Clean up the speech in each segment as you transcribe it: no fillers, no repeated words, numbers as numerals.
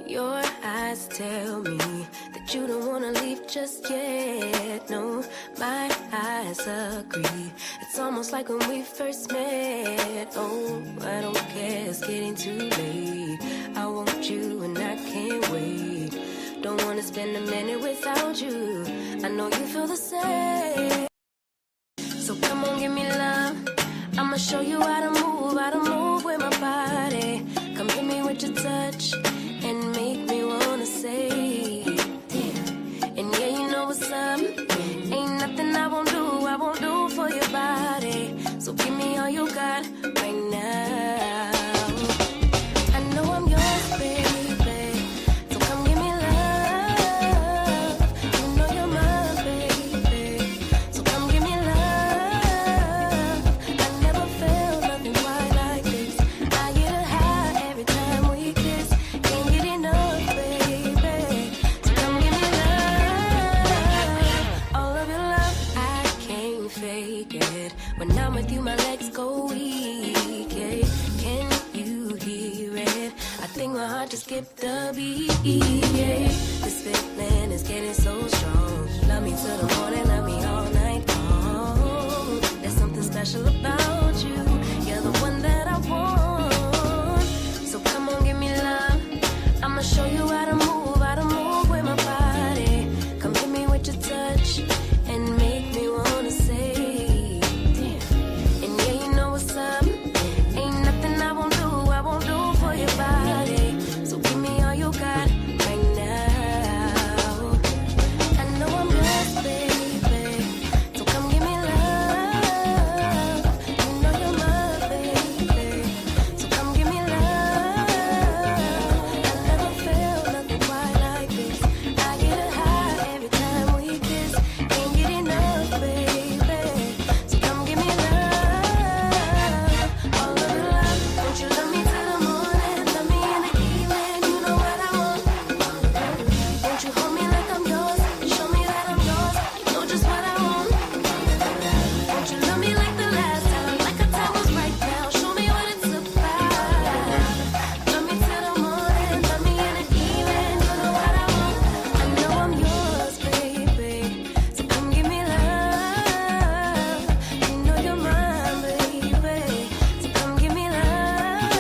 Your eyes tell me that you don't wanna leave just yet. No, my eyes agree. It's almost like when we first met. Oh, I don't care, it's getting too late. I want you and I can't wait. Don't wanna spend a minute without you. I know you feel the same. So come on, give me love. I'ma show you how to move with my body. Come hit me with your touch and make me wanna say, damn. And yeah, you know what's up. Ain't nothing I won't do for your body. So give me all you got right now. I know I'm yours, baby. So come give me love. You know you're mine, baby. So come give me love. I never felt nothing quite like this. I get a high every time we kiss. Can't get enough, baby. So come give me love. All of your love, I can't fake it. When I'm with you, my legs go weak. Yeah. Can you hear it? I think my heart just skipped a beat. Yeah. This feeling is getting so strong. Love me till the morning, love me all night long. There's something special about you. You're the one that I want. So come on, give me love. I'ma show you how to move with my body. Come hit me with your touch and make me wanna say, damn. And yeah, you know what's up. Ain't nothing I won't do for your body. So give me all you got right now. I know I'm yours, baby. So come give me love. You know you're mine, baby. So come give me love. I never felt nothing quite like this. I get a high every time we kiss. Can't get enough, baby. So come give me love. All of your love. Won't you love me till the morning? Love me in the evening. You know what I want. Won't you hold me like I'm yours? Show me that I'm yours. You know just what I want. Won't you love me like the last time? Like our time was right now. Show me what it's about. Love me till the morning. Love me in the evening. You know what I want. I know I'm yours, baby. So come give me love. You know you're mine, baby. So come give me love.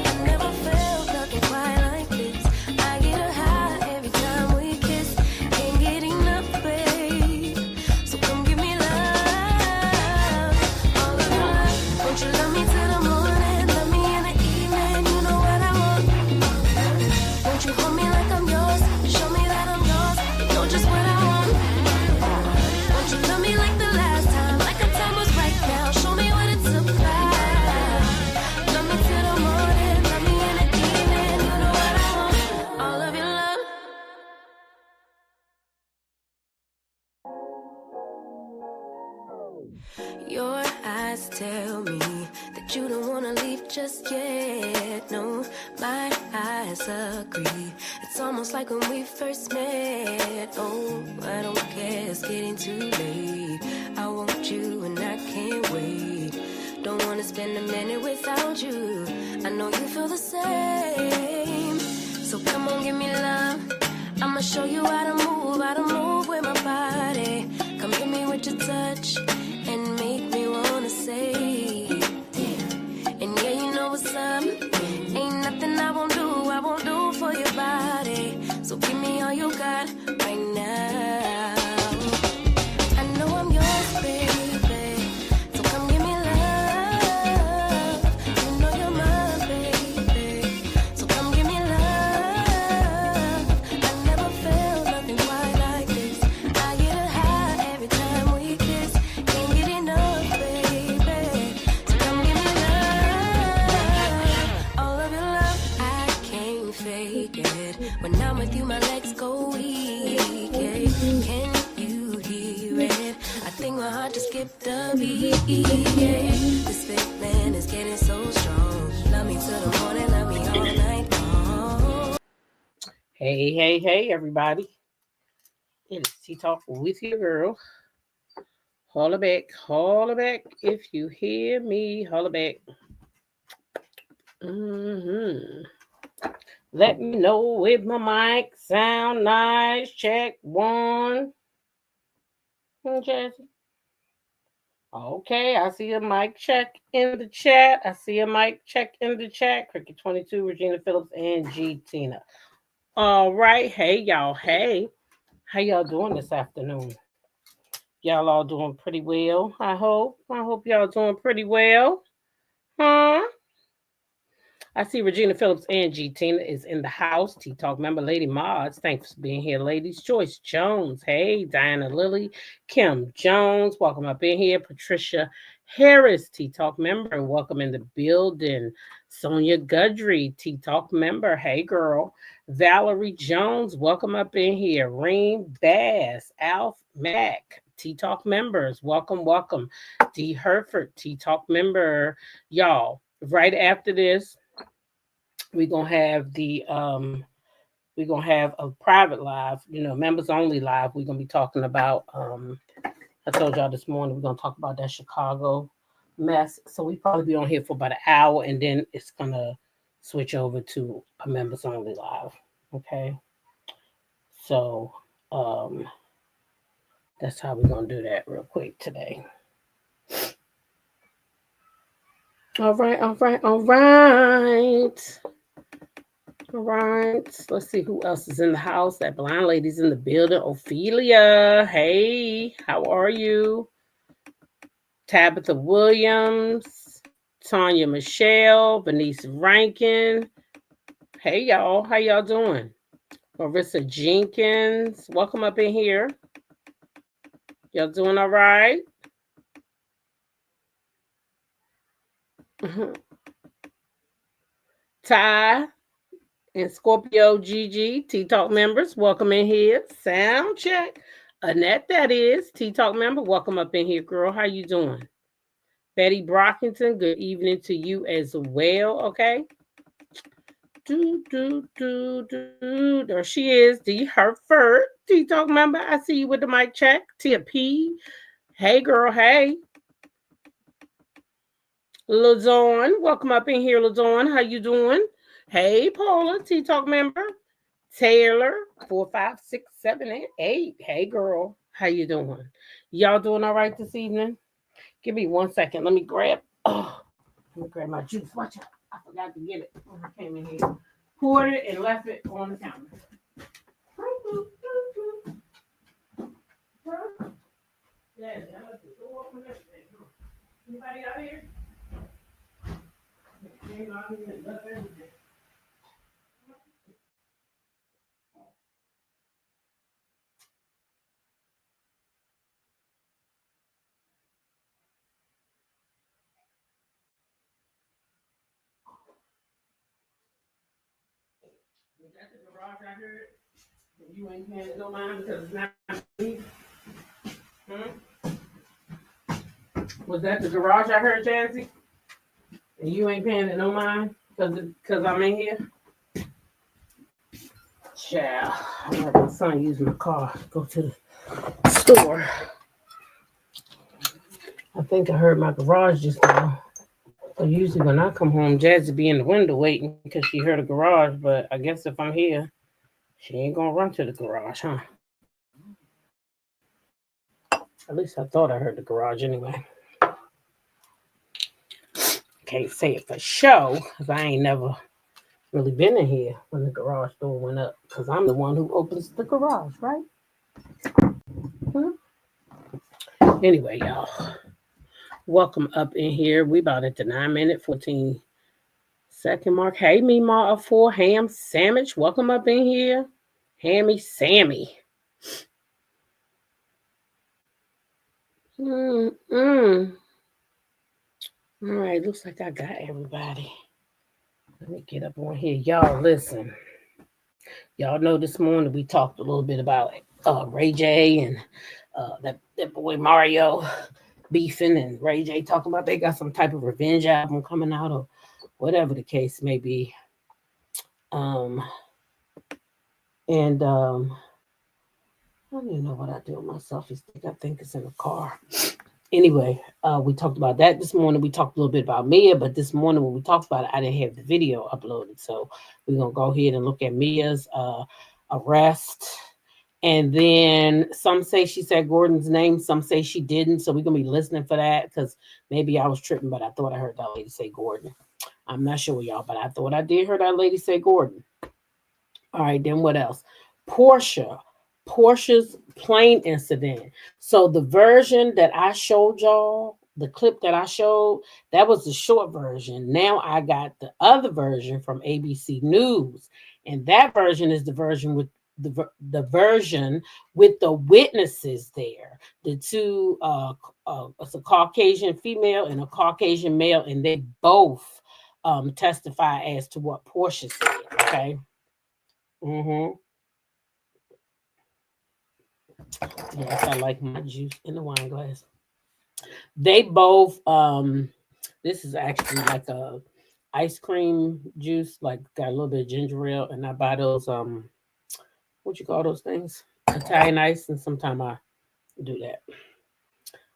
I never felt nothing quite like this. I get a high every time we kiss. Can't get enough, babe. So come give me love. All of your love. Won't you love me till the morning? Love me in the evening. You know what I want. Won't you hold me like I'm yours? Show me that I'm yours. You know just what I want. Won't you love me like the last time? Like our time was right now. Show me what it's about. Love me till the morning. Love me in the evening. You know what I want. All of your love. Your eyes tell me that you don't wanna leave just yet. No, my eyes agree. It's almost like when we first met. Oh, I don't care, it's getting too late. I want you and I can't wait. Don't wanna spend a minute without you. I know you feel the same. So come on, give me love. I'ma show you how to move with my body. Come hit me with your touch and make me wanna say, damn. And yeah, you know what's up. Ain't nothing I won't do for your body. So give me all you got right now. I know I'm yours, baby. So come give me love. You know you're mine, baby. So come give me love. I never felt nothing quite like this. I get a high every time we kiss. Can't get enough, baby. So come give me love. All of your love, I can't fake it. When I'm with you, my legs go weak. Yeah. Can you hear it? I think my heart just skipped a beat. Yeah. This feeling is getting so strong. Love me till the morning, love me all night long. Hey, everybody. It's Tea Talk with your girl. Holla back if you hear me. Holla back. Mm-hmm. Let me know if my mic sound nice. Check one. Jesse. Okay, I see a mic check in the chat. I see a mic check in the chat. Cricket 22, Regina Phillips, and G Tina. All right. Hey, y'all. Hey. How y'all doing this afternoon? Y'all all doing pretty well, I hope. I hope y'all doing pretty well. Huh? I see Regina Phillips and G Tina is in the house. Tea Talk member Lady Mods. Thanks for being here, ladies. Joyce Jones. Hey, Diana Lilly. Kim Jones. Welcome up in here. Patricia Harris, Tea Talk member. Welcome in the building. Sonia Gudry, Tea Talk member. Hey, girl. Valerie Jones. Welcome up in here. Reem Bass. Alf Mack. Tea Talk members. Welcome, welcome. D. Herford, Tea Talk member. Y'all, right after this, we're gonna have a private live, members only live. We're gonna be talking about I told y'all this morning we're gonna talk about that Chicago mess. So we probably be on here for about an hour and then it's gonna switch over to a members only live. Okay. So that's how we're gonna do that real quick today. All right, all right, all right. All right, let's see who else is in the house. That blind lady's in the building. Ophelia, hey, how are you? Tabitha Williams, Tanya Michelle, Bernice Rankin. Hey, y'all, how y'all doing? Marissa Jenkins, welcome up in here. Y'all doing all right? Ty and Scorpio Gigi, Tea Talk members, welcome in here. Sound check. Annette, that is, Tea Talk member, welcome up in here, girl. How you doing? Betty Brockington, good evening to you as well, okay? There she is, D. Herford, Tea Talk member. I see you with the mic check. Tia P. Hey, girl, hey. Lazon, welcome up in here, Lazon. How you doing? Hey, Paula, Tea Talk member. Taylor, 45678. Hey, girl, how you doing? Y'all doing all right this evening? Give me 1 second. Let me grab my juice. Watch out. I forgot to get it when I came in here. Poured it and left it on the counter. Yeah, I left the door open and everything. Anybody out here? Left everything. Was that the garage I heard? And you ain't paying no mind because it's not me? Hmm? Was that the garage I heard, Jazzy? And you ain't paying it no mind because I'm in here? Child, I heard my son use my car to go to the store. I think I heard my garage just now. So usually when I come home, Jazzy be in the window waiting because she heard a garage. But I guess if I'm here, she ain't gonna run to the garage, huh? At least I thought I heard the garage anyway. Can't say it for sure because I ain't never really been in here when the garage door went up because I'm the one who opens the garage, right? Hmm? Anyway, y'all, welcome up in here. We about at the 9-minute 14-second mark. Hey, Meemaw of 4 Ham Sandwich, welcome up in here. Hammy Sammy. Mm-mm. All right, looks like I got everybody. Let me get up on here. Y'all, listen. Y'all know this morning we talked a little bit about Ray J and that boy Mario beefing, and Ray J talking about they got some type of revenge album coming out or whatever the case may be. I don't even know what I do with my selfie stick. I think it's in the car. Anyway, we talked about that this morning. We talked a little bit about Mia, but this morning when we talked about it, I didn't have the video uploaded. So we're gonna go ahead and look at Mia's arrest. And then some say she said Gordon's name, some say she didn't. So we're gonna be listening for that because maybe I was tripping, but I thought I heard that lady say Gordon. I'm not sure, y'all, but I thought I did hear that lady say Gordon. All right, then what else? Portia. Portia's plane incident. So the version that I showed y'all, the clip that I showed, that was the short version. Now I got the other version from ABC News, and that version is the version with the version with the witnesses there. The two, it's a Caucasian female and a Caucasian male, and they both testify as to what Portia said. Okay. Mm-hmm. Yes, I like my juice in the wine glass. They both this is actually like a ice cream juice, like got a little bit of ginger ale, and I buy those what you call those things? Italian ice, and sometimes I do that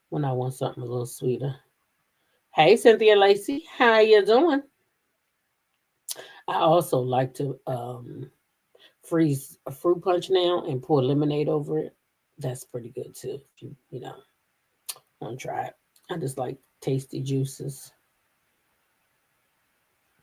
when I want something a little sweeter. Hey Cynthia Lacey, how you doing? I also like to freeze a fruit punch now and pour lemonade over it. That's pretty good too. If you know want to try it. I just like tasty juices.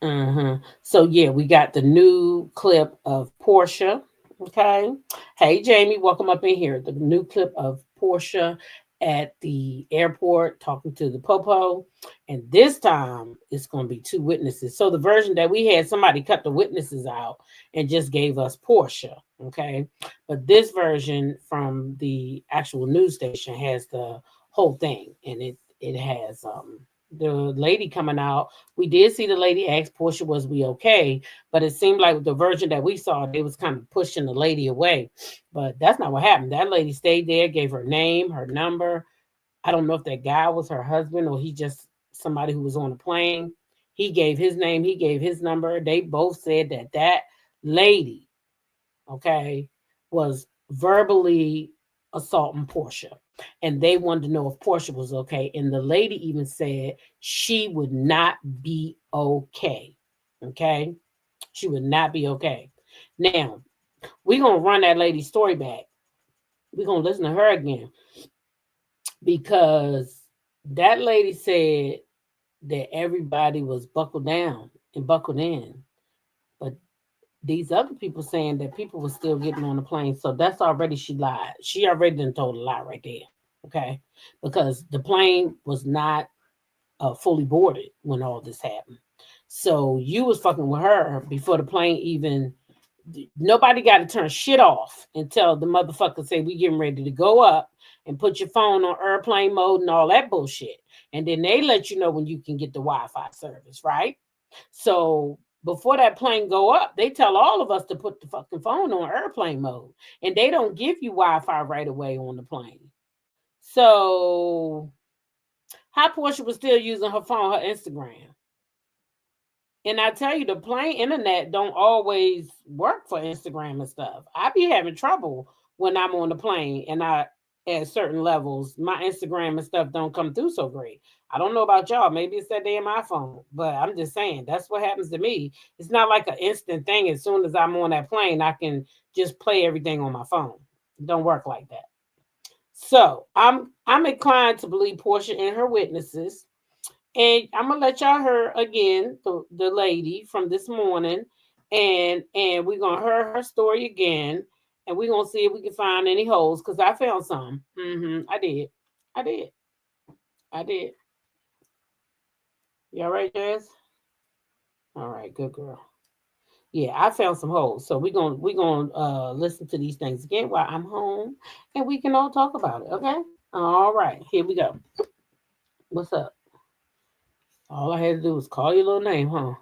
So yeah, we got the new clip of Portia. Okay. Hey Jamie, welcome up in here. The new clip of Portia at the airport talking to the Popo. And this time it's gonna be two witnesses. So the version that we had, somebody cut the witnesses out and just gave us Portia. Okay. But this version from the actual news station has the whole thing, and it has the lady coming out. We did see the lady ask Portia, was we okay? But it seemed like the version that we saw, they was kind of pushing the lady away. But that's not what happened. That lady stayed there, gave her name, her number. I don't know if that guy was her husband or he just somebody who was on the plane. He gave his name, he gave his number. They both said that that lady, okay, was verbally assaulting Portia. And they wanted to know if Portia was okay. And the lady even said she would not be okay. Okay. She would not be okay. Now, we're going to run that lady's story back. We're going to listen to her again because that lady said that everybody was buckled down and buckled in. But these other people saying that people were still getting on the plane. So that's already she lied. She already done told a lie right there. Okay. Because the plane was not fully boarded when all this happened. So you was fucking with her before the plane even nobody got to turn shit off until the motherfucker say we getting ready to go up and put your phone on airplane mode and all that bullshit. And then they let you know when you can get the Wi-Fi service, right? So before that plane go up, they tell all of us to put the fucking phone on airplane mode, and they don't give you Wi-Fi right away on the plane. So how Portia was still using her phone, her Instagram. And I tell you, the plane internet don't always work for Instagram and stuff. I be having trouble when I'm on the plane and I at certain levels, my Instagram and stuff don't come through so great. I don't know about y'all. Maybe it's that damn iPhone, but I'm just saying that's what happens to me. It's not like an instant thing. As soon as I'm on that plane, I can just play everything on my phone. It don't work like that. So I'm inclined to believe Portia and her witnesses. And I'm gonna let y'all hear again the lady from this morning, and we're gonna hear her story again, and we're gonna see if we can find any holes because I found some. I did, I did, I did. You all right, Jazz? All right, good girl. Yeah, I found some holes, so we're gonna listen to these things again while I'm home, and we can all talk about it. Okay. All right, here we go. What's up? All I had to do was call your little name, huh?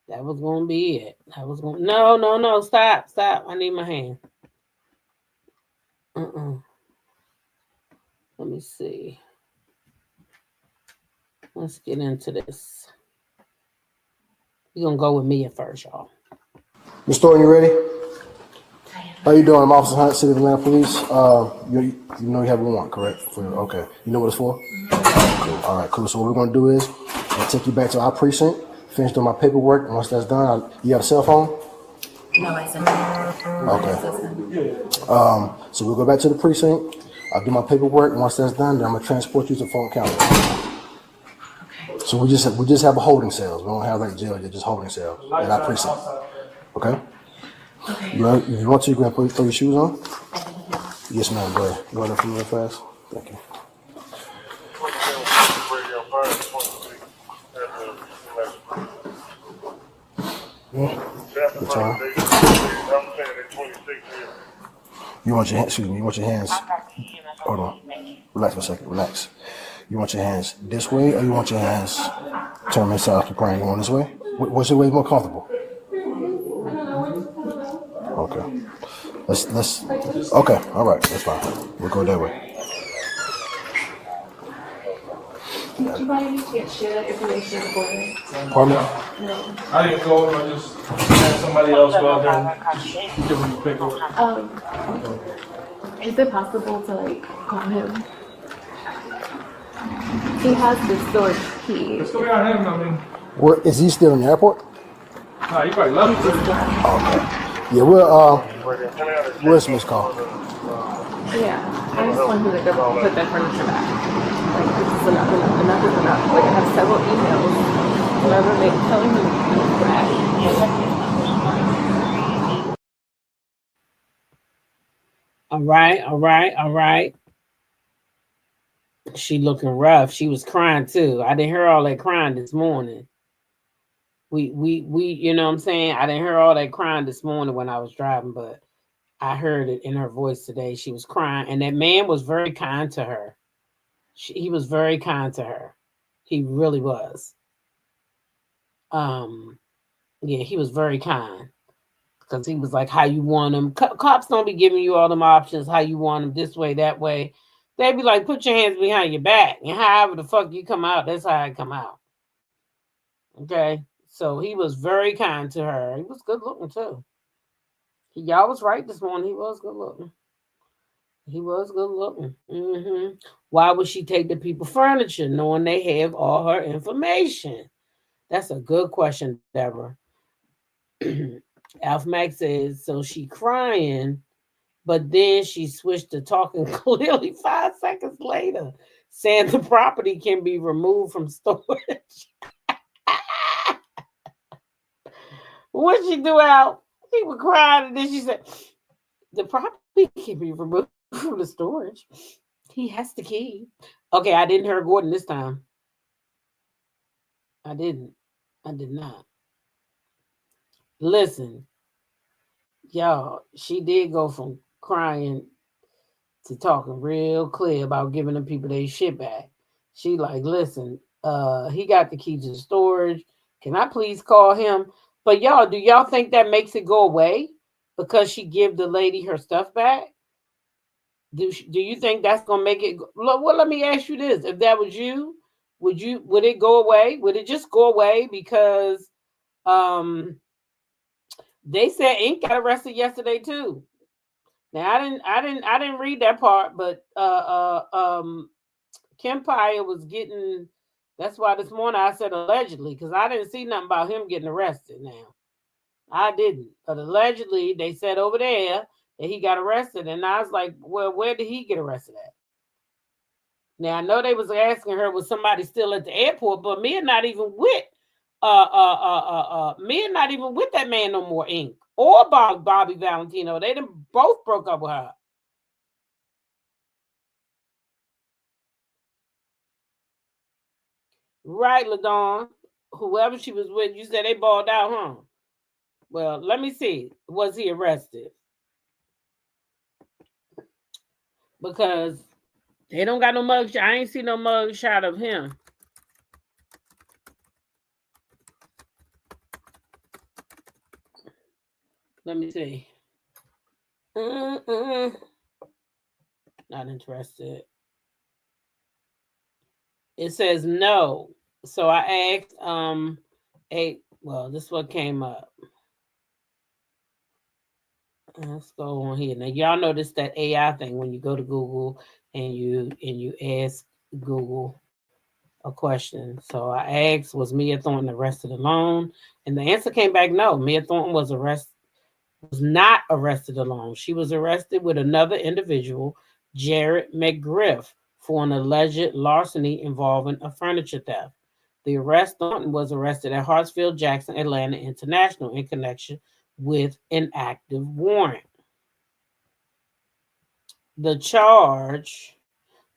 That was gonna be it. That was gonna no, no, no. Stop, stop. I need my hand. Uh-uh. Let me see. Let's get into this. We're gonna go with me at first, y'all. Miss Thorne, you ready? How you doing? I'm Officer Hunt, City of Atlanta Police. You know you have a warrant, correct? Okay. You know what it's for? Cool. All right, cool. So what we're gonna do is I'll take you back to our precinct, finish doing my paperwork, and once that's done, you have a cell phone? No, I sent it. Okay. So we'll go back to the precinct. I'll do my paperwork, and once that's done, then I'm gonna transport you to Fulton County. Okay. So we just have a holding cells. We don't have like jail yet, just holding cells in our precinct. Okay? Okay. If you want to, you can throw your shoes on. Yes, ma'am. Go ahead. Go ahead and real fast. Thank you. Good time. You want your hands? Excuse me. You want your hands? Hold on. Relax for a second. Relax. You want your hands this way, or you want your hands turn them inside? Keep praying. You want this way? What's your way more comfortable? Okay. Let's. Okay. All right. That's fine. We'll go that way. Did you by any chance share that information before? Pardon me? No. I didn't go, I just had somebody else go out there and give him the paperwork. Is it possible to like call him? He has the storage key. Let's go behind him, I mean. Where is he still in the airport? Nah, he probably left. Okay. Yeah, where's Miss Call? Yeah, I just want him to go put that furniture back. Like this is enough is enough. Like I have several emails. Whoever they telling him to put it back. All right. She looking rough. She was crying too. I didn't hear all that crying this morning. We, you know what I'm saying? I didn't hear all that crying this morning when I was driving, but I heard it in her voice today. She was crying, and that man was very kind to her. He was very kind to her. He really was. Yeah, he was very kind. Because he was like, how you want them. Cops don't be giving you all them options, how you want them, this way, that way. They be like, put your hands behind your back. And however the fuck you come out, that's how I come out. Okay? So he was very kind to her. He was good looking, too. Y'all was right this morning. He was good looking. Mm-hmm. Why would she take the people furniture knowing they have all her information? That's a good question, Deborah. Alpha Max says, so she crying, but then she switched to talking clearly 5 seconds later, saying the property can be removed from storage. What she do out? She was crying, and then she said, the property can be removed from the storage. He has the key. Okay, I didn't hear Gordon this time. I did not. Listen, y'all, she did go from crying to talking real clear about giving them people their shit back. She like, listen, he got the key to the storage. Can I please call him? But y'all, do y'all think that makes it go away because she give the lady her stuff back? Do you think that's gonna make it? Well, let me ask you this: if that was you, would it go away? Would it just go away because they said Ink got arrested yesterday too? Now I didn't read that part, but Kempire was getting. That's why this morning I said allegedly because I didn't see nothing about him getting arrested. Now I didn't, but allegedly they said over there that he got arrested, and I was like, well, where did he get arrested at? Now I know they was asking her was somebody still at the airport, but me not even with me not even with that man no more, Ink or Bobby Valentino. They done both broke up with her. Right, LaDawn. Whoever she was with, you said they balled out, huh? Well, let me see. Was he arrested? Because they don't got no mug. I ain't see no mug shot of him. Let me see. Not interested. It says no. So I asked well, this is what came up. Let's go on here. Now y'all notice that AI thing when you go to Google and you ask Google a question. So I asked, was Mia Thornton arrested alone? And the answer came back no. Mia Thornton was not arrested alone. She was arrested with another individual, Jared McGriff, for an alleged larceny involving a furniture theft. The arrest Thornton was arrested at Hartsfield Jackson Atlanta International in connection with an active warrant. The charge,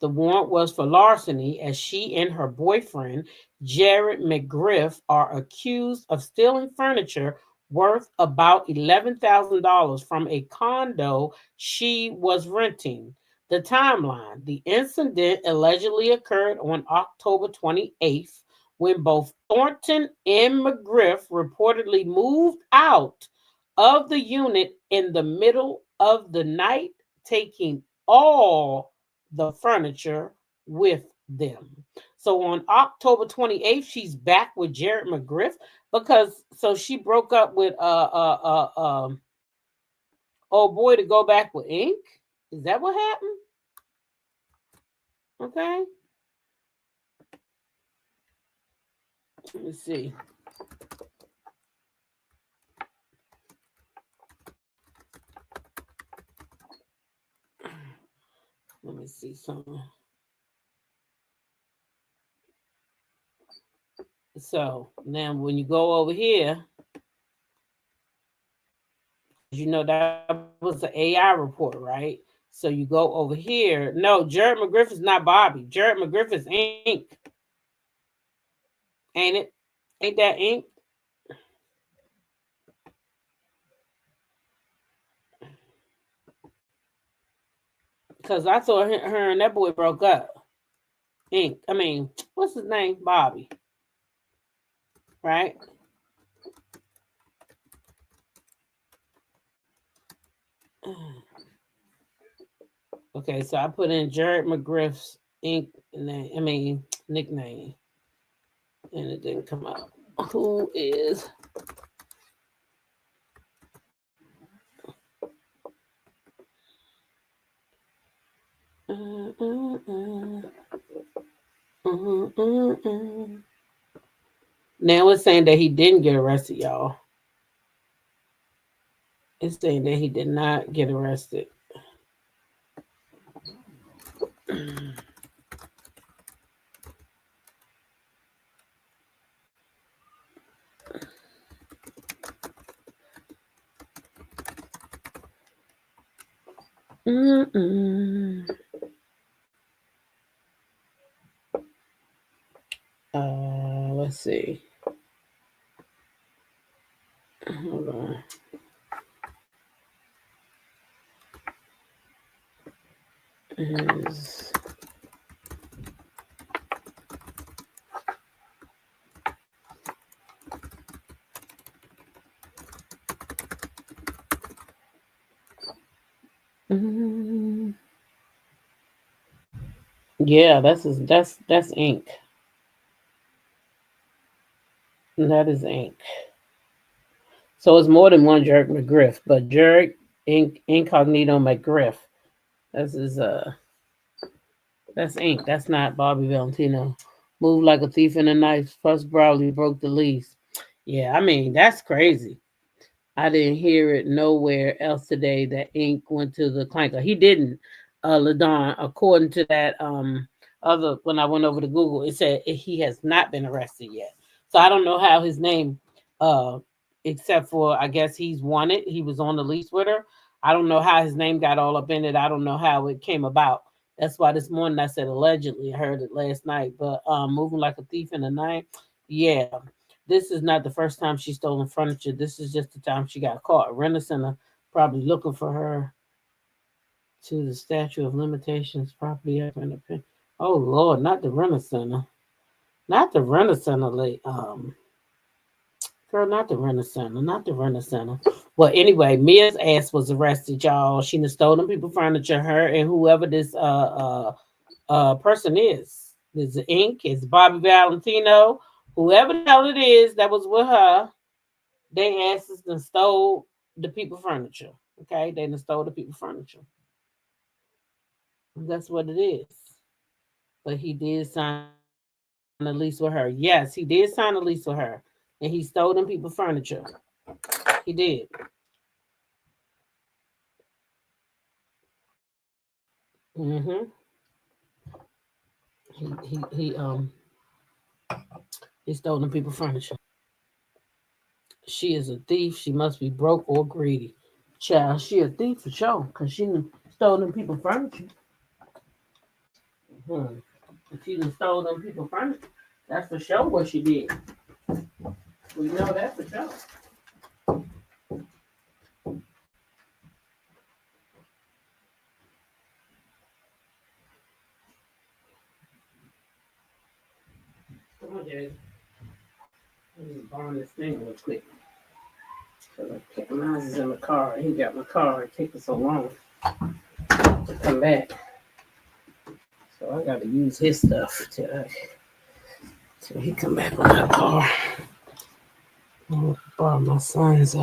the warrant was for larceny, as she and her boyfriend, Jared McGriff, are accused of stealing furniture worth about $11,000 from a condo she was renting. The timeline: the incident allegedly occurred on October 28th when both Thornton and McGriff reportedly moved out of the unit in the middle of the night, taking all the furniture with them. So on October 28th, she's back with Jared McGriff because so she broke up with old boy to go back with Ink. Is that what happened? Okay. Let me see. Let me see something. So now when you go over here, you know that was the AI report, right? So you go over here. No, Jared McGriff is not Bobby. Jared McGriff is Ink. Ain't it? Ain't that Ink? Because I thought her and that boy broke up. Ink. I mean, what's his name? Bobby. Right? Okay, so I put in Jared McGriff's Ink name. I mean, nickname. And it didn't come out. Who is... Now it's saying that he didn't get arrested, y'all. It's saying that he did not get arrested. Let's see. Hold on. Yeah, that's Ink. That is Ink. So it's more than one Jared McGriff, but Jared Incognito McGriff. That's Ink. That's not Bobby Valentino. Moved like a thief in the night. First Browley broke the lease. Yeah, I mean, that's crazy. I didn't hear it nowhere else today that Ink went to the clanker. He didn't, LaDon. According to that other, when I went over to Google, it said he has not been arrested yet. So I don't know how his name, except for I guess he's wanted. He was on the lease with her. I don't know how his name got all up in it. I don't know how it came about. That's why this morning I said allegedly. I heard it last night. But moving like a thief in the night, yeah. This is not the first time she's stolen furniture. This is just the time she got caught. Rent Center probably looking for her to the statute of limitations property up in the oh Lord, not the Rent Center. Not the Rent Center, girl, not the Rent Center, not the Rent Center. Well, anyway, Mia's ass was arrested, y'all. She done stolen people furniture, her and whoever this person is. There's Ink, it's Bobby Valentino. Whoever the hell it is that was with her, they asses and stole the people furniture. Okay, they done stole the people's furniture. That's what it is. But he did sign a lease with her. Yes, he did sign a lease with her, and he stole them people's furniture. He did. Mm-hmm. He he stole them people's furniture. She is a thief. She must be broke or greedy. Child, she a thief for sure, cause she done stole them people's furniture. Hmm. She done stole them people's furniture. That's for sure what she did. We know that for sure. Come on, Jay. Let me burn this thing real quick. Cause mine is in the car. He got my car. It takes so long to come back. So I gotta use his stuff till he come back with my car. I'm gonna borrow my son's.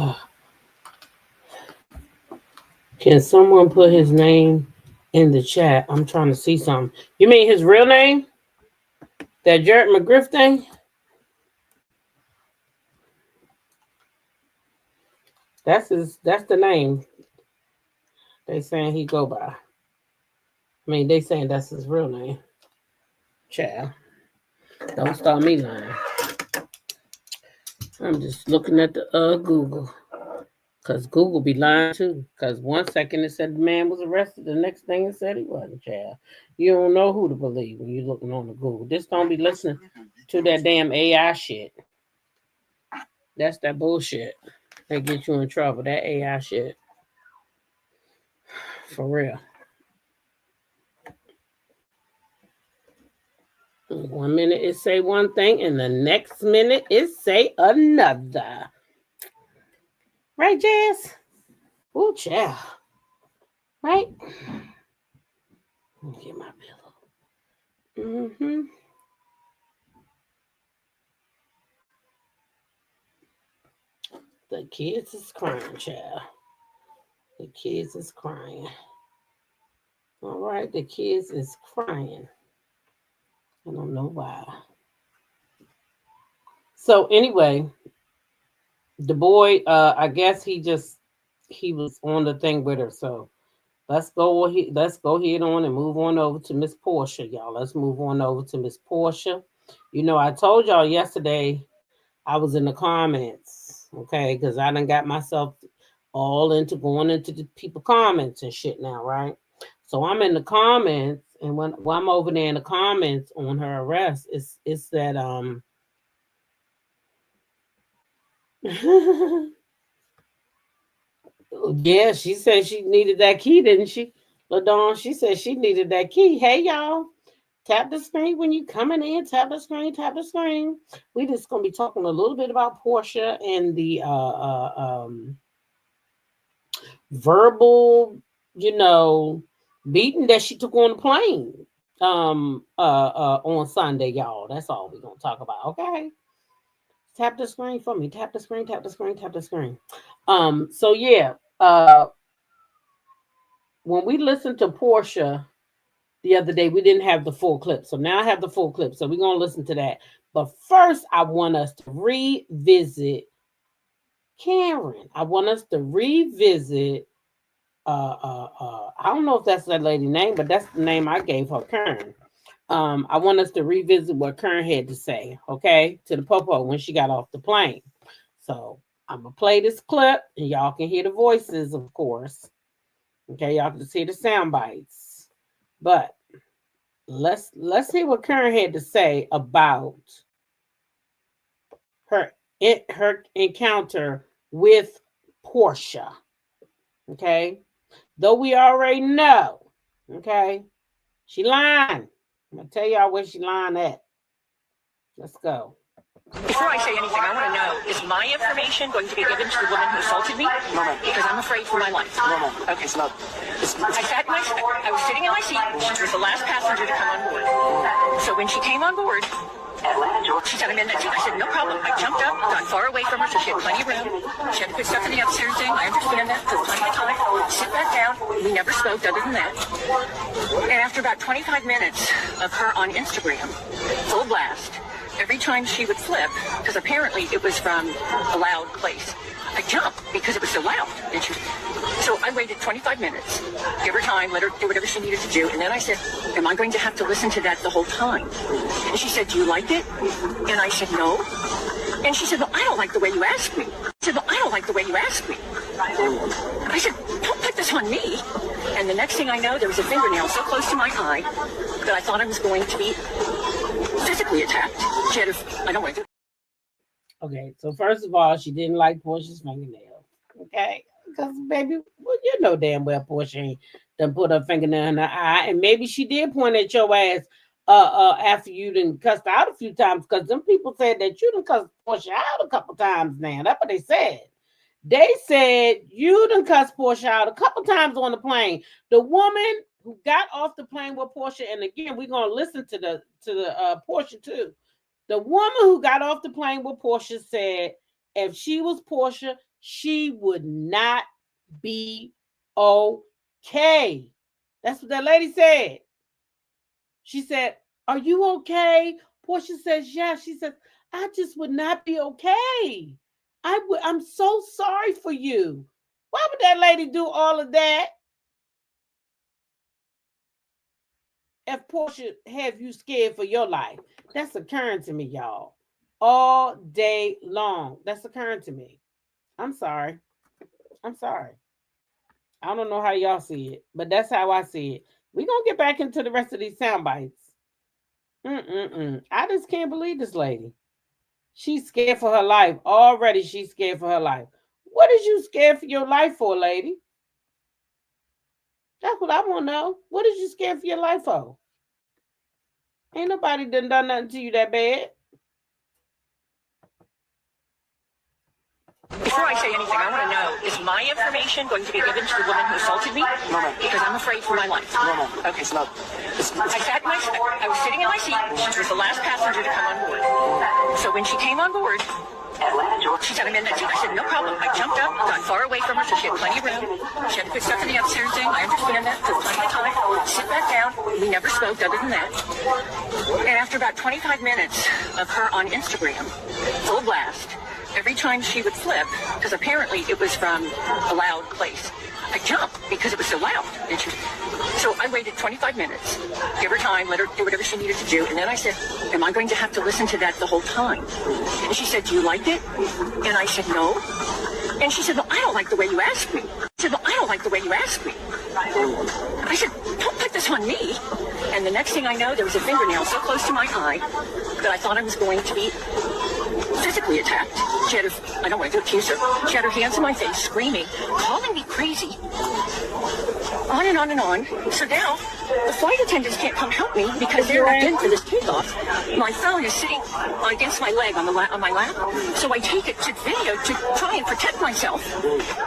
Can someone put his name in the chat? I'm trying to see something. You mean his real name? That Jared McGriff thing? That's the name they saying he go by. I mean, they saying that's his real name. Child. Don't start me lying. I'm just looking at the Google. Because Google be lying too. Because 1 second it said the man was arrested, the next thing it said he wasn't, child. You don't know who to believe when you're looking on the Google. Just don't be listening to that damn AI shit. That's that bullshit. They get you in trouble. That AI shit. For real. 1 minute it say one thing and the next minute it say another. Right, Jazz? Ooh, child. Right? Let me get my pillow. Mm-hmm. The kids is crying, child. The kids is crying. All right, the kids is crying. I don't know why. So anyway, the boy, I guess he was on the thing with her. So let's go ahead on and move on over to Miss Portia, y'all. Let's move on over to Miss Portia. You know, I told y'all yesterday I was in the comments, okay, because I done got myself all into going into the people comments and shit now, right? So I'm in the comments, and when I'm over there in the comments on her arrest, it's that yeah, she said she needed that key, didn't she? LaDawn, she said she needed that key. Hey y'all, tap the screen when you coming in, tap the screen, tap the screen. We just gonna be talking a little bit about Portia and the verbal, beating that she took on the plane on Sunday, y'all. That's all we're gonna talk about, okay? Tap the screen for me. Tap the screen, tap the screen, tap the screen. So yeah, when we listened to Portia the other day, we didn't have the full clip. So now I have the full clip. So we're gonna listen to that. But first, I want us to revisit Karen. I want us to revisit I don't know if that's that lady's name, but that's the name I gave her, Karen. I want us to revisit what Karen had to say, okay, to the popo when she got off the plane. So I'm gonna play this clip, and y'all can hear the voices, of course. Okay, y'all can see the sound bites, but let's hear what Karen had to say about her encounter with Portia. Okay. Though we already know, okay, she lying. I'm going to tell y'all where she lying at. Let's go. Before I say anything, I want to know, is my information going to be given to the woman who assaulted me? No, ma'am. Because I'm afraid for my life. No, ma'am. Okay. It's not. I was sitting in my seat. She was the last passenger to come on board. So when she came on board, She said, I'm in that too. I said, no problem. I jumped up, got far away from her so she had plenty of room. She had to put stuff in the upstairs thing. I understand that. Took plenty of time. Sit back down. We never spoke other than that. And after about 25 minutes of her on Instagram, full blast, every time she would flip, because apparently it was from a loud place, I jumped because it was so loud. And so I waited 25 minutes, give her time, let her do whatever she needed to do. And then I said, am I going to have to listen to that the whole time? And she said, do you like it? And I said, no. And she said, well, I don't like the way you asked me. I said, well, I don't like the way you asked me. I said, don't put this on me. And the next thing I know, there was a fingernail so close to my eye that I thought I was going to be physically attacked. She had I don't want to do. Okay, so first of all, she didn't like Portia's fingernails. Okay, because baby, well, you know damn well Portia ain't done put her fingernail in her eye, and maybe she did point at your ass after you done cussed out a few times, because them people said that you done cussed Portia out a couple times now. That's what they said. They said you done cussed Portia out a couple times on the plane. The woman who got off the plane with Portia, and again, we're gonna listen to the Portia too. The woman who got off the plane with Portia said if she was Portia, she would not be okay. That's what that lady said. She said, are you okay? Portia says, yeah. She says, I just would not be okay. I'm so sorry for you. Why would that lady do all of that? If Portia have you scared for your life? That's occurring to me, y'all. All day long. That's occurring to me. I'm sorry. I'm sorry. I don't know how y'all see it, but that's how I see it. We're going to get back into the rest of these sound bites. I just can't believe this lady. She's scared for her life. Already she's scared for her life. What is you scared for your life for, lady? That's what I want to know. What is you scared for your life for? Ain't nobody done nothing to you that bad. Before I say anything, I want to know, is my information going to be given to the woman who assaulted me? No, ma'am. Because I'm afraid for my life. No, ma'am. Okay. It's not. I was sitting in my seat. She was the last passenger to come on board. So when she came on board, she said, I'm in that too. I said, no problem. I jumped up, got far away from her so she had plenty of room. She had to put stuff in the upstairs thing. I understand that. Took plenty of time. Sit back down. We never spoke other than that. And after about 25 minutes of her on Instagram, full blast, every time she would flip, because apparently it was from a loud place, I jumped because it was so loud. And so I waited 25 minutes, give her time, let her do whatever she needed to do. And then I said, am I going to have to listen to that the whole time? And she said, do you like it? And I said, no. And she said, well, I don't like the way you asked me. I said, well, I don't like the way you asked me. I said, don't put this on me. And the next thing I know, there was a fingernail so close to my eye that I thought I was going to be physically attacked. She had I don't want to accuse her. She had her hands in my face, screaming, calling me crazy. On and on and on. So now, the flight attendants can't come help me because they're not in for this takeoff. My phone is sitting against my leg on my lap. So I take it to video to try and protect myself.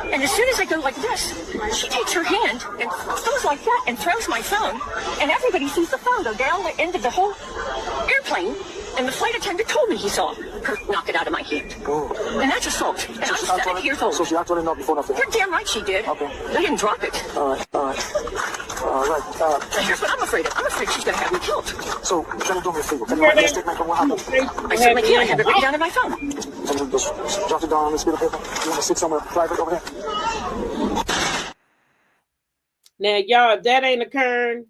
And as soon as I go like this, she takes her hand and goes like that and throws my phone. And everybody sees the phone go down the end of the whole airplane. And the flight attendant told me he saw her knock it out of my hand. Oh. And that's assault. And I'm 7 years old. So she actually knocked before nothing. You're damn right she did. Okay. They didn't drop it. All right. Here's what I'm afraid of. I'm afraid she's going to have me killed. So, can you do me a favor? Can you write me a statement from what happened? I certainly can. I have it written down in my phone. Can you just jot it down on this piece of paper? You want to sit somewhere private over there? Now, y'all, if that ain't occurring,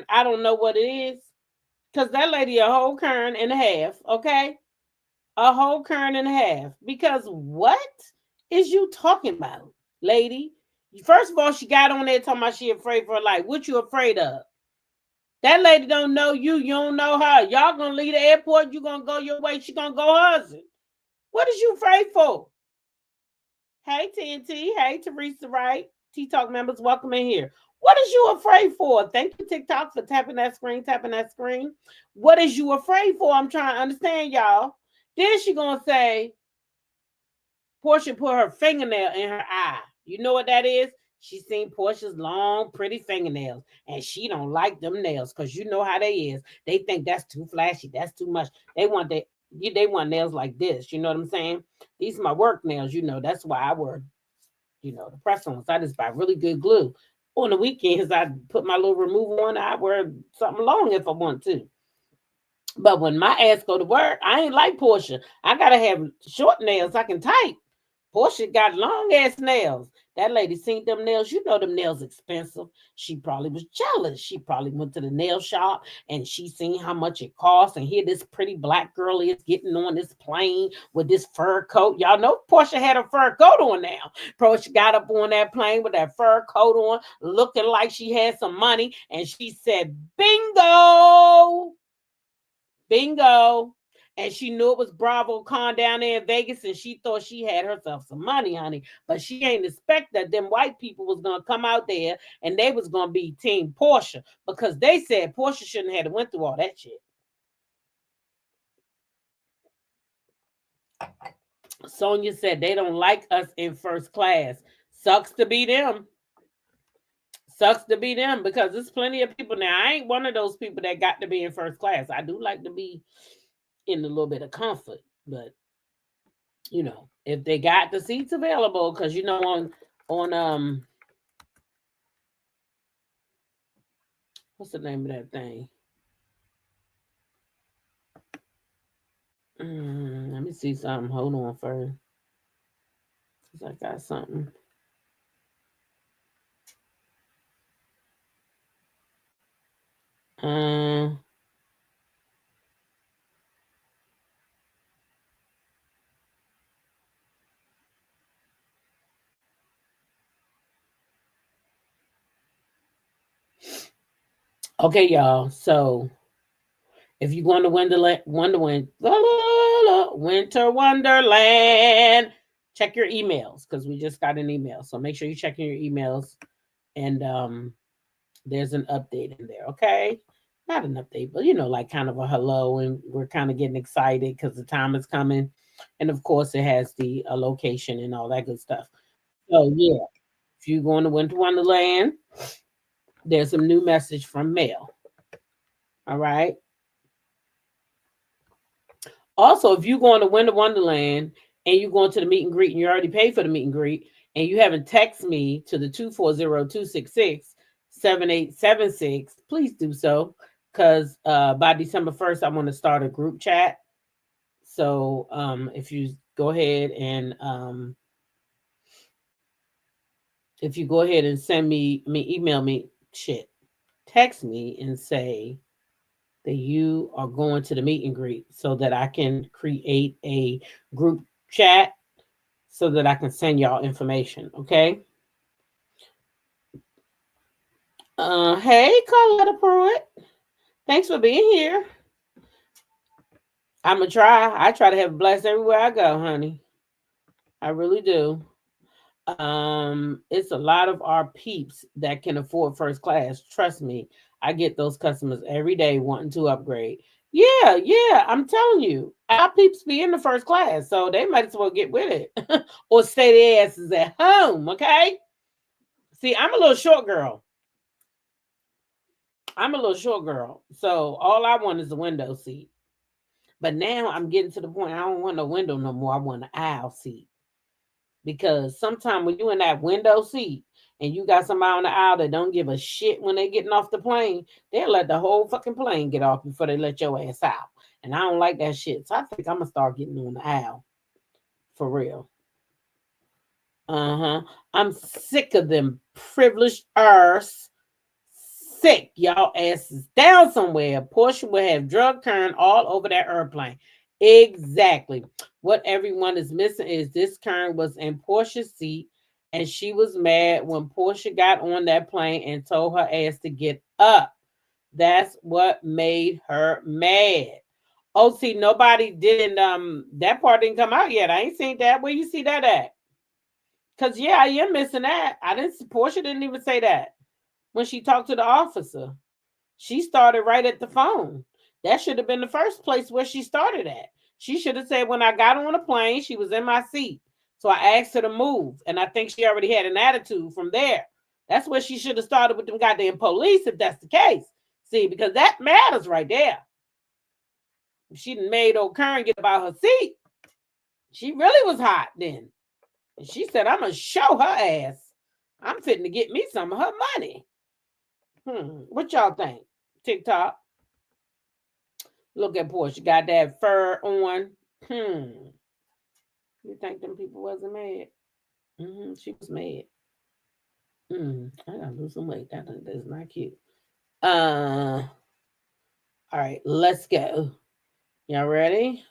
I don't know what it is. Because that lady a whole kern and a half, okay? A whole kern and a half. Because what is you talking about, lady? First of all, she got on there talking about she afraid for her life. What you afraid of? That lady don't know you. You don't know her. Y'all gonna leave the airport. You gonna go your way. She gonna go hers. What is you afraid for? Hey, TNT. Hey, Teresa Wright. T-Talk members, welcome in here. What is you afraid for? Thank you, TikTok, for tapping that screen. What is you afraid for? I'm trying to understand, y'all. Then she gonna say, Portia put her fingernail in her eye. You know what that is? She seen Portia's long, pretty fingernails, and she don't like them nails because you know how they is. They think that's too flashy. That's too much. They want nails like this. You know what I'm saying? These are my work nails. You know that's why I wear the press ons. I just buy really good glue. On the weekends, I put my little removal on. I wear something long if I want to. But when my ass go to work, I ain't like Portia. I gotta have short nails I can type. Portia got long ass nails. That lady seen them nails. You know them nails expensive. She probably was jealous. She probably went to the nail shop and she seen how much it cost. And here this pretty black girl is getting on this plane with this fur coat. Y'all know Portia had a fur coat on now. Portia got up on that plane with that fur coat on, looking like she had some money. And she said, bingo, bingo. And she knew it was Bravo Con down there in Vegas, and she thought she had herself some money, honey. But she ain't expect that them white people was gonna come out there and they was gonna be Team Portia because they said Portia shouldn't have went through all that shit. Sonia said they don't like us in first class. Sucks to be them. Sucks to be them because there's plenty of people now. I ain't one of those people that got to be in first class. I do like to be in a little bit of comfort, but if they got the seats available, because on what's the name of that thing? Let me see something. Hold on first, because I got something. Okay, y'all. So if you're going to Winter Wonderland, check your emails because we just got an email. So make sure you're checking your emails, and there's an update in there. Okay, not an update, but like kind of a hello, and we're kind of getting excited because the time is coming, and of course it has the location and all that good stuff. So yeah, if you're going to Winter Wonderland, there's a new message from Mel. All right. Also, if you're going to Winter Wonderland and you're going to the meet and greet and you already paid for the meet and greet and you haven't texted me to the 240-266-7876, please do so because by December 1st, I want to start a group chat. So if you go ahead and send me, email me, text me and say that you are going to the meet and greet so that I can create a group chat so that I can send y'all information. Okay. Hey, Carletta Pruitt. Thanks for being here. I'm going to try. I try to have a blast everywhere I go, honey. I really do. It's a lot of our peeps that can afford first class. Trust me, I get those customers every day wanting to upgrade. Yeah, I'm telling you, our peeps be in the first class, so they might as well get with it or stay their asses at home. Okay. See, I'm a little short girl. So all I want is a window seat. But now I'm getting to the point I don't want no window no more. I want an aisle seat. Because sometimes when you're in that window seat and you got somebody on the aisle that don't give a shit when they getting off the plane, they'll let the whole fucking plane get off before they let your ass out. And I don't like that shit. So I think I'm going to start getting on the aisle. For real. I'm sick of them privileged arse. Sick. Y'all asses down somewhere. Portia will have drug turn all over that airplane. Exactly. What everyone is missing is this Kern was in Portia's seat and she was mad when Portia got on that plane and told her ass to get up. That's what made her mad. Oh, see, nobody didn't, that part didn't come out yet. I ain't seen that. Where you see that at? Because, yeah, I am missing that. Portia didn't even say that when she talked to the officer. She started right at the phone. That should have been the first place where she started at. She should have said, when I got on the plane, she was in my seat. So I asked her to move. And I think she already had an attitude from there. That's where she should have started with them goddamn police if that's the case. See, because that matters right there. If she done made old Karen get about her seat, she really was hot then. And she said, I'm going to show her ass. I'm fitting to get me some of her money. What y'all think? TikTok. Look at Portia. Got that fur on. You think them people wasn't mad? She was mad. I gotta lose some weight. That's not cute. All right, let's go. Y'all ready?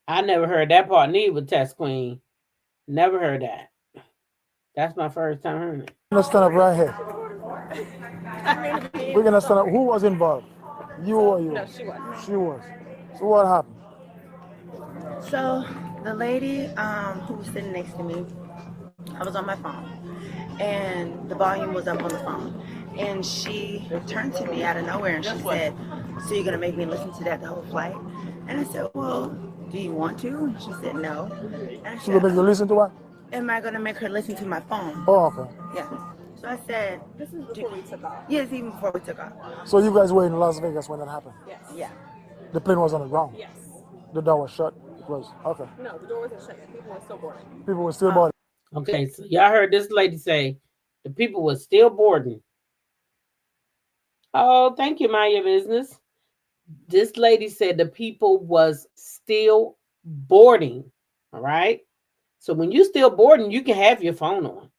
I never heard that part neither with Test Queen. Never heard that. That's my first time hearing it. We're gonna stand up right here. We're gonna stand up. Who was involved? You or you? No, she was. She was. So what happened? So the lady who was sitting next to me, I was on my phone, and the volume was up on the phone, and she turned to me out of nowhere and she said, "So you're gonna make me listen to that the whole flight?" And I said, "Well, do you want to?" And she said, "No." And I She said, will make you listen to what? "Am I gonna make her listen to my phone?" Oh, okay. Yeah. So I said, This is before we took off. yes, even before we took off. So you guys were in Las Vegas when that happened? Yes. Yeah. The plane was on the ground? Yes. The door was shut? It was? Okay. No, the door wasn't shut yet. People were still boarding. People were still boarding. Okay, so y'all heard this lady say the people were still boarding. Oh, thank you, mind your business. This lady said the people was still boarding. All right. So when you still boarding, you can have your phone on.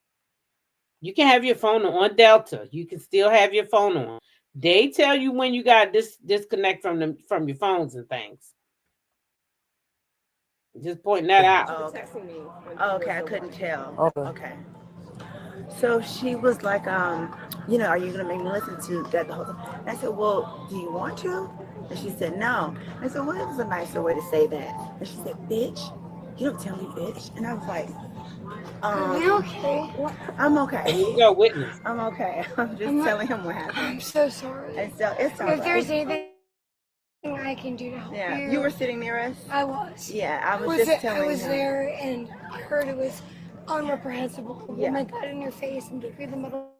You can have your phone on Delta. You can still have your phone on. They tell you when you got disconnect from your phones and things. Just pointing that out. Oh, okay. Texting me. Oh, okay, I couldn't tell. Okay. Okay. So she was like, you know, are you gonna make me listen to that the whole time? And I said, well, do you want to? And she said, no. And I said, well, it was a nicer way to say that. And she said, bitch, you don't tell me bitch. And I was like, Are you okay? I'm okay. You got witness. I'm okay. I'm just telling him what happened. I'm so sorry. And so it's all If there's right. anything I can do to help Yeah, you. you were sitting near us? I was. Yeah, I was just telling I was him. there and I heard it was unreprehensible. The Yeah. woman got in your face and gave you the middle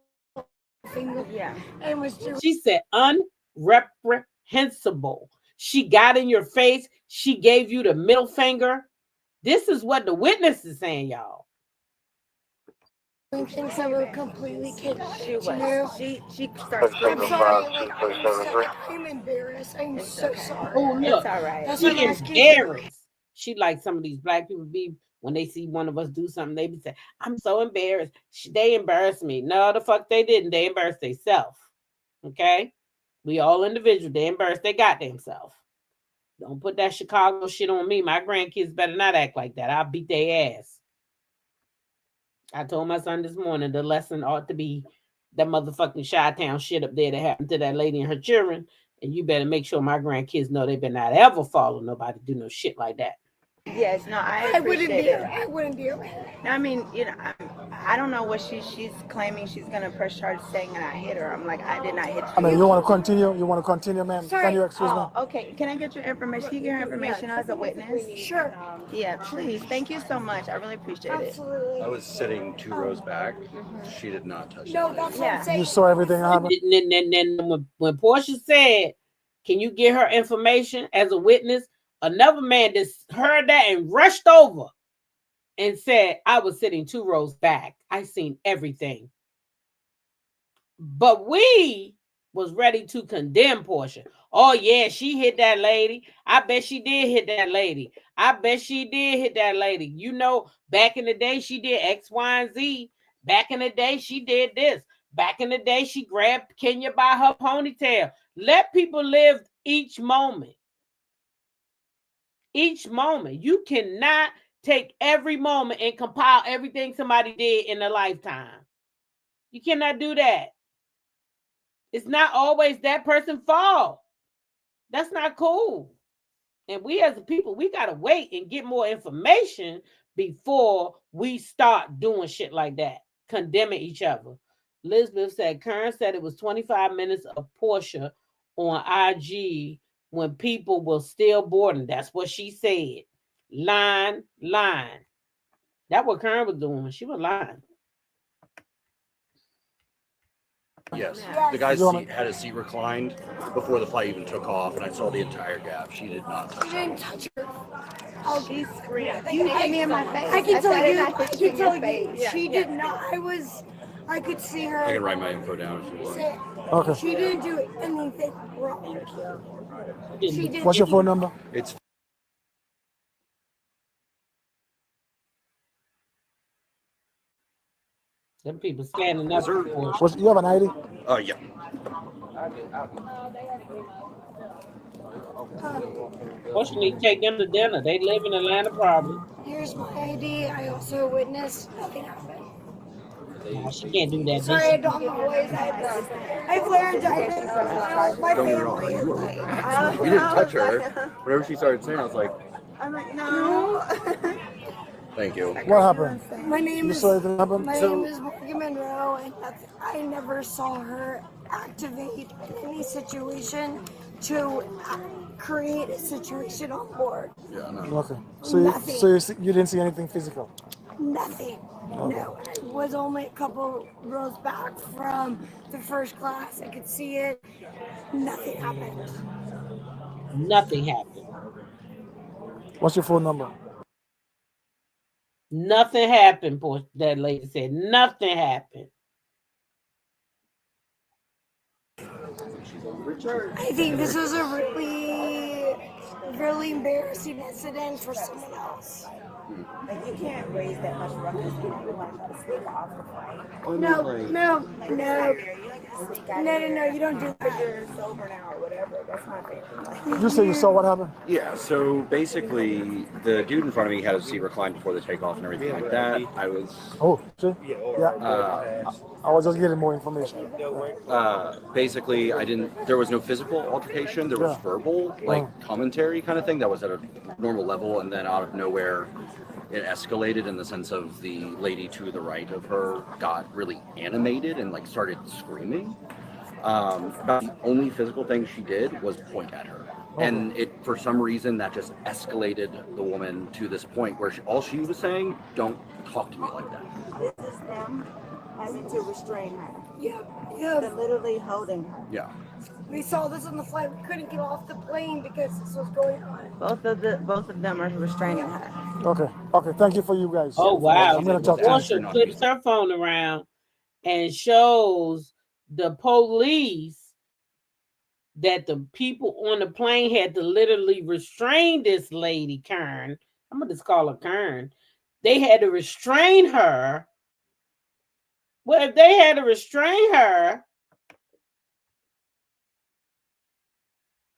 finger. Yeah. And was doing She said unreprehensible. She got in your face. She gave you the middle finger. This is what the witness is saying, y'all. things that were completely chaotic. She You know? was. She started I'm screaming. sorry. I'm embarrassed. I'm so sorry. Oh, It's look. all right. That's She what I'm asking you. embarrassed. She like some of these black people be when they see one of us do something, they be saying, I'm so embarrassed. They embarrassed me. No, the fuck they didn't. They embarrassed themselves. Okay? We all individual. They embarrassed their goddamn self. Don't put that Chicago shit on me. My grandkids better not act like that. I'll beat their ass. I told my son this morning the lesson ought to be that motherfucking Chi-Town shit up there that happened to that lady and her children. And you better make sure my grandkids know they better not ever follow nobody do no shit like that. Yes, no, I wouldn't appreciate be. it. I wouldn't be okay. I mean, you know, I don't know what she's claiming. She's gonna press charges saying that I hit her. I'm like, I did not hit you. I mean, you want to continue? You want to continue, ma'am? Sorry. Can you excuse me? Oh, okay. Can I get your information? Can you get her information as a witness? Sure. Yeah, please. Thank you so much. I really appreciate it. Absolutely. I was sitting 2 rows back. She did not touch No, me. that's what Yeah. I'm saying. You saw everything happen? And then when Portia said, can you get her information as a witness? Another man just heard that and rushed over and said, I was sitting 2 rows back. I seen everything. But we was ready to condemn Portia. Oh, yeah, she hit that lady. I bet she did hit that lady. I bet she did hit that lady. You know, back in the day, she did X, Y, and Z. Back in the day, she did this. Back in the day, she grabbed Kenya by her ponytail. Let people live each moment. Each moment. You cannot take every moment and compile everything somebody did in a lifetime. You cannot do that. It's not always that person's fault. That's not cool. And we as a people, we got to wait and get more information before we start doing shit like that, condemning each other. Elizabeth said, Karen said it was 25 minutes of Portia on IG when people were still boarding. That's what she said. Line. That's what Karen was doing. She was lying. Yes. Yes. The guy You want had his seat reclined before the flight even took off, and I saw the entire gap. She did not touch She it. didn't touch her. She screamed. You hit me in my face. I can tell better you. not I hit you can in your tell you. face. She did not. I could see her. I can write my info down if you want. Say, Okay. she didn't do anything wrong. She did. What's your phone number? It's Them people standing up for Porsche. You have an ID? yeah. Porsche need to take them to dinner. They live in Atlanta, probably. Here's my ID. I also witnessed nothing happened. Nah, she can't do that. Sorry, I don't always. I have laryngitis. My Don't get me wrong. You didn't touch her. Whenever she started saying, I was like, I'm like, no. thank you. What happened? My name You is. saw anything happen? My name is Morgan Monroe, and I never saw her activate in any situation to create a situation on board. Yeah, no. Okay. Nothing. You didn't see anything physical? Nothing. No, I was only a couple rows back from the first class. I could see it. Nothing happened. Nothing happened. What's your phone number? Nothing happened, Porsche. That lady said nothing happened. I think this was a really embarrassing incident for someone else. Like, you can't raise that much ruckus if you want to sleep off the plane. No, you don't do that. You're sober now or whatever. That's my favorite. You say you saw what happened? Yeah, so basically, the dude in front of me had his seat reclined before the takeoff and everything like that. I was... Oh, see? Yeah. I was just getting more information. Basically, there was no physical altercation. There was verbal, commentary kind of thing that was at a normal level, and then out of nowhere, it escalated in the sense of the lady to the right of her got really animated and started screaming. About the only physical thing she did was point at her. And for some reason, that just escalated the woman to this point where all she was saying, don't talk to me like that. This is them having to restrain her. Yeah. They're literally holding her. Yeah. We saw this on the flight. We couldn't get off the plane because this was going on. Both of them are restraining her. Okay. Thank you for you guys. Oh, wow. I'm going to talk to you. Porsche flips her phone around and shows the police that the people on the plane had to literally restrain this lady, Kern. I'm going to just call her Kern. They had to restrain her. Well, if they had to restrain her,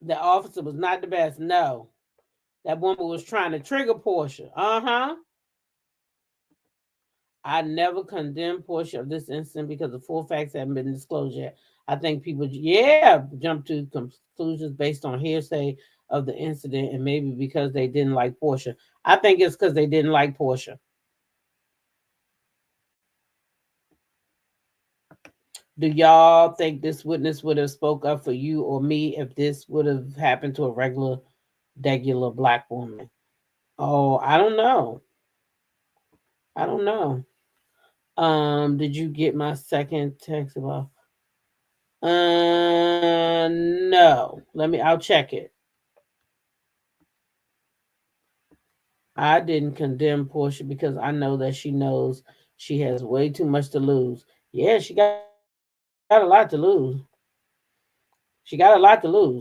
the officer was not the best. No. That woman was trying to trigger Porsche. I never condemned Porsche of this incident because the full facts haven't been disclosed yet. I think people, jump to conclusions based on hearsay of the incident and maybe because they didn't like Porsche. I think it's because they didn't like Porsche. Do y'all think this witness would have spoke up for you or me if this would have happened to a regular black woman? Oh, I don't know. Did you get my second text about? No. I'll check it. I didn't condemn Porsche because I know that she knows she has way too much to lose. Yeah, she got a lot to lose.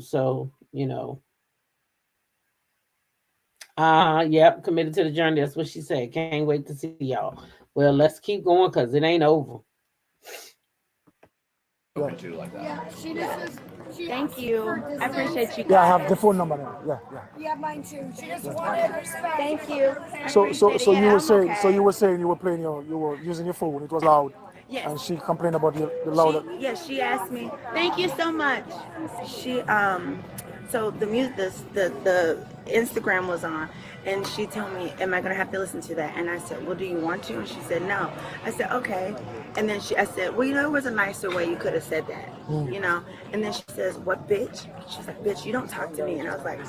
So, yep, committed to the journey. That's what she said. Can't wait to see y'all. Well, let's keep going because it ain't over. Thank you. I appreciate you guys. Yeah, I have the phone number now. Yeah, mine too. She just wanted respect. Thank you. So you were saying you were playing you were using your phone. It was loud. Yes. And she complained about the loud. She asked me. Thank you so much. She So the music, the Instagram was on, and she told me, "Am I gonna have to listen to that?" And I said, "Well, do you want to?" And she said, "No." I said, "Okay." And then I said, "Well, you know, there was a nicer way you could have said that, you know." And then she says, "What, bitch?" She's like, "Bitch, you don't talk to me." And I was like,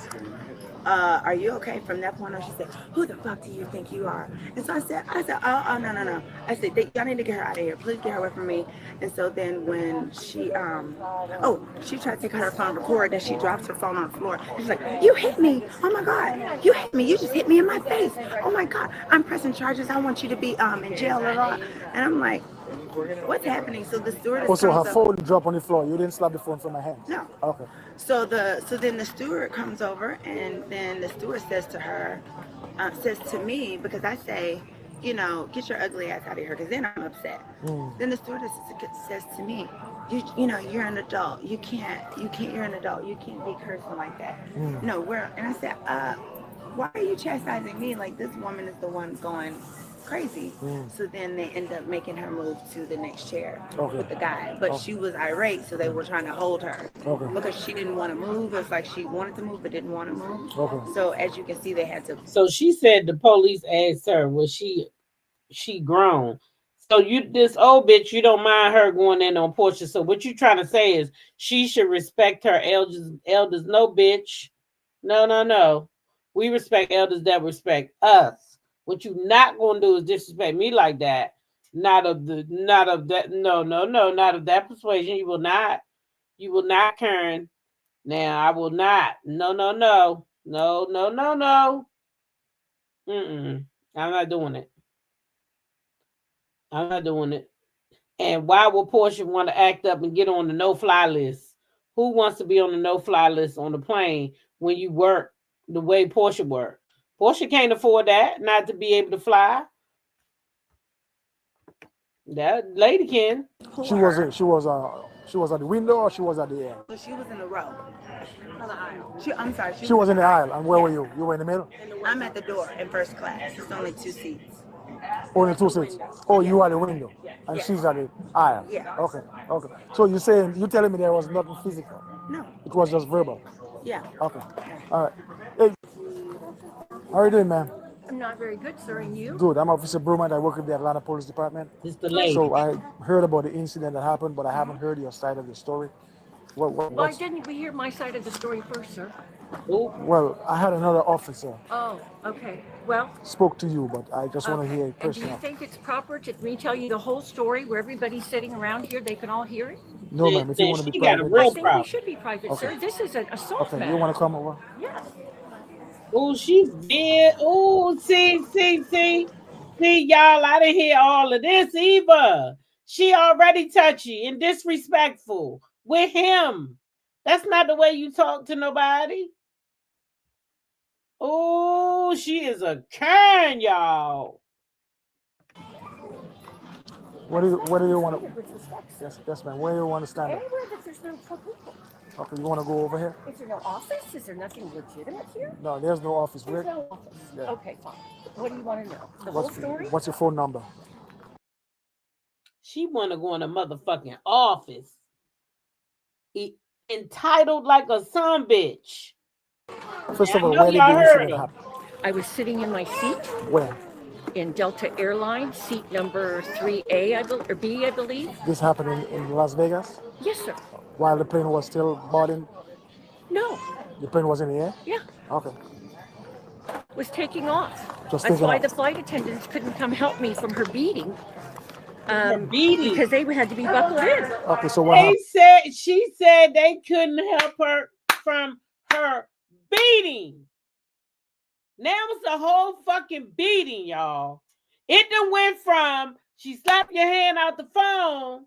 "Are you okay?" From that point on, she said, "Who the fuck do you think you are?" And so I said, "Oh, no. I said, y'all need to get her out of here. Please get her away from me." And so then when she she tried to take her phone, record, and she drops her phone on the floor. She's like, "You hit me! Oh my God, you hit me! You just hit me in my face! Oh my God, I'm pressing charges. I want you to be in jail." And I'm like, "What's happening?" So the stewardess Also, her comes up. phone dropped on the floor. You didn't slap the phone from her hands. No. Okay. So then the steward comes over, and then the steward says to her, says to me, because I say, you know, "Get your ugly ass out of here," because then I'm upset. Then the stewardess says to me, you know, "You're an adult. You can't. You're an adult. You can't be cursing like that." No, and I said, "Why are you chastising me? Like, this woman is the one going crazy." So then they end up making her move to the next chair with the guy, but she was irate, so they were trying to hold her because she didn't want to move. It's like she wanted to move but didn't want to move. So as you can see, they had to. So she said the police asked her, was she grown? So this old bitch, you don't mind her going in on Portia. So what you trying to say is she should respect her elders. No, bitch. No. We respect elders that respect us. What you not gonna do is disrespect me like that. Not of that. No, not of that persuasion. You will not. You will not, Karen. Now I will not. No. I'm not doing it. I'm not doing it. And why would Portia want to act up and get on the no-fly list? Who wants to be on the no-fly list on the plane when you work the way Portia worked? Portia can't afford that, not to be able to fly. That lady can. She was at the window or she was at the end? So she was in the row. I'm sorry. She was in the aisle. And where were you? You were in the middle? I'm at the door in first class. It's only 2 seats. Only 2 seats. Oh, you are at the window, and she's at the aisle. Yeah. Okay. So you telling me there was nothing physical? No. It was just verbal. Yeah. Okay. All right. Hey, how are you doing, ma'am? I'm not very good, sir, and you? Good. I'm Officer Brumant. I work with the Atlanta Police Department. It's the lady. So I heard about the incident that happened, but I haven't heard your side of the story. Why didn't we hear my side of the story first, sir? Well, I had another officer. Oh, okay. Well, spoke to you, but I just want to hear it and do you personally. think it's proper to me tell you the whole story where everybody's sitting around here, they can all hear it? No, ma'am. If you want to be She got a private, real I think we should be private, Okay. sir. This is an assault okay. matter. You want to come over? Yes. Oh, she's dead. Oh, see, y'all. I didn't hear all of this either. She already touchy and disrespectful with him. That's not the way you talk to nobody. Oh, she is a Karen, y'all. What do you want to? Yes, ma'am. Where do you want to stand up? Anywhere that there's no people. Okay, you want to go over here? Is there no office? Is there nothing legitimate here? No, there's no office. There's no office. Yeah. Okay, fine. What do you want to know? The whole story? What's your phone number? She want to go in a motherfucking office. Entitled like a son bitch. First of all, where did the incident happen? I was sitting in my seat. Where? In Delta Airlines, seat number 3A, or B, I believe. This happened in Las Vegas? Yes, sir. While the plane was still boarding? No. The plane was in the air? Yeah. Okay. Was taking off. Just That's taking why off. the flight attendants couldn't come help me from her beating. Beating? Because they had to be buckled in. Okay, so what happened? She said they couldn't help her from her beating. Now it's a whole fucking beating, y'all. It done went from she slapped your hand out the phone,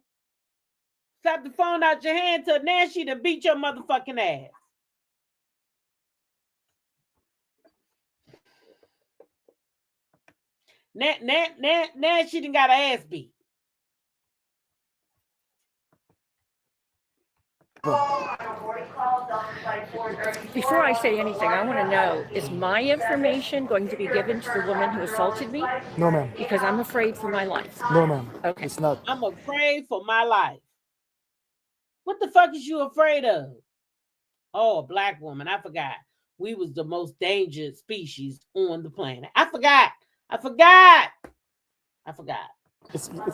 slapped the phone out your hand, to now she done beat your motherfucking ass. Now she done got her ass beat. Before I say anything, I want to know, is my information going to be given to the woman who assaulted me? No, ma'am. Because I'm afraid for my life. No, ma'am. Okay. It's not. I'm afraid for my life. What the fuck is you afraid of? Oh, a black woman. I forgot. We was the most dangerous species on the planet. I forgot. I forgot. I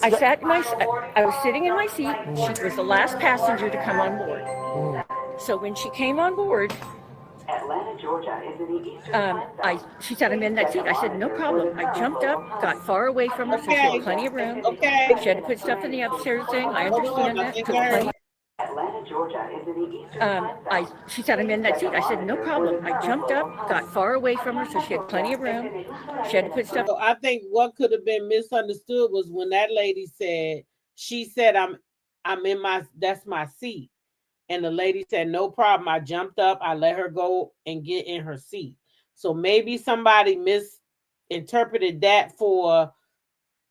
sat in I was sitting in my seat. She was the last passenger to come on board. So when she came on board, Atlanta, Georgia is in the eastern she said, I'm in that seat. I said, no problem. I jumped up, got far away from her, so she had plenty of room. Okay. She had to put stuff in the upstairs thing. I understand that. Took plenty. Atlanta, Georgia is in the eastern she said, I'm in that seat. I said, no problem. I jumped up, got far away from her, so she had plenty of room. She had to put stuff. So I think what could have been misunderstood was when that lady said, she said, I'm in that's my seat. And the lady said, no problem. I jumped up. I let her go and get in her seat. So maybe somebody misinterpreted that for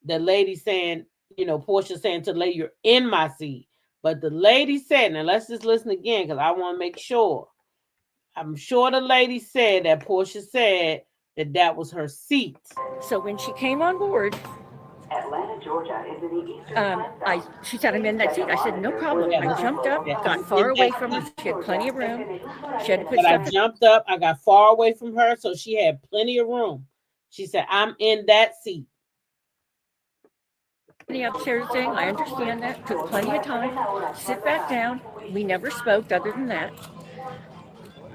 the lady saying, Portia saying to the lady, you're in my seat. But the lady said, now let's just listen again because I want to make sure. I'm sure the lady said that Portia said that was her seat. So when she came on board, Atlanta, Georgia is in the eastern she said, I'm in that seat. I said, no problem. I jumped up, got far away from her. She had plenty of room. She had to put stuff. I jumped up. I got far away from her, so she had plenty of room. She said, I'm in that seat. The upstairs thing, I understand that. Took plenty of time. Sit back down. We never spoke other than that.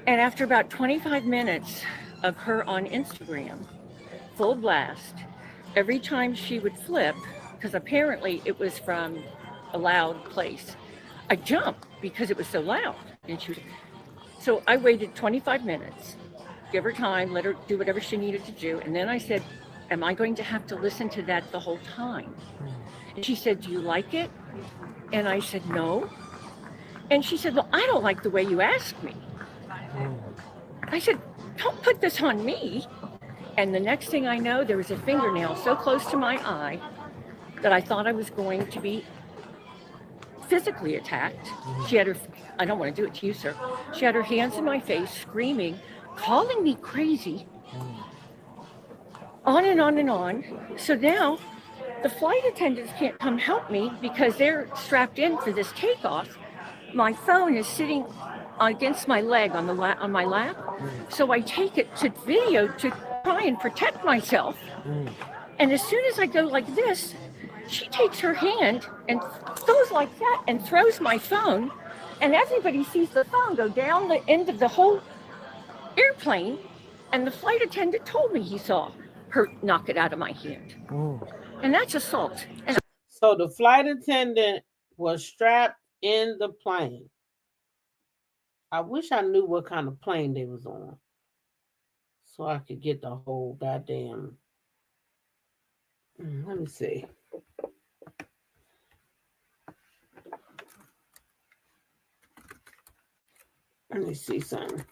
And after about 25 minutes of her on Instagram, full blast, every time she would flip, because apparently it was from a loud place, I jumped because it was so loud. And so I waited 25 minutes, give her time, let her do whatever she needed to do. And then I said, am I going to have to listen to that the whole time? And she said, do you like it? And I said, no. And she said, well, I don't like the way you asked me. I said, don't put this on me. And the next thing I know, there was a fingernail so close to my eye that I thought I was going to be physically attacked. She had I don't want to do it to you, sir. She had her hands in my face, screaming, calling me crazy, on and on and on. So now the flight attendants can't come help me because they're strapped in for this takeoff. My phone is sitting against my leg on my lap. So I take it to video to try and protect myself. And as soon as I go like this, she takes her hand and goes like that and throws my phone. And everybody sees the phone go down the end of the whole airplane. And the flight attendant told me he saw her knock it out of my hand. And that's assault. So the flight attendant was strapped in the plane. I wish I knew what kind of plane they was on, so I could get the whole goddamn. Let me see. Let me see something.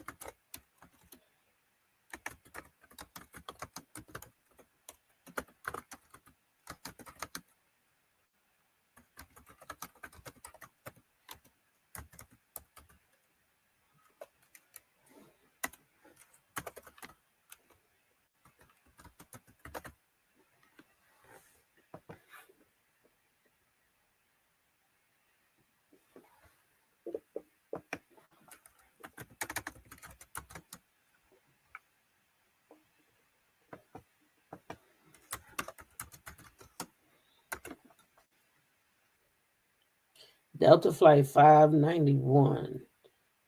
Delta Flight 591,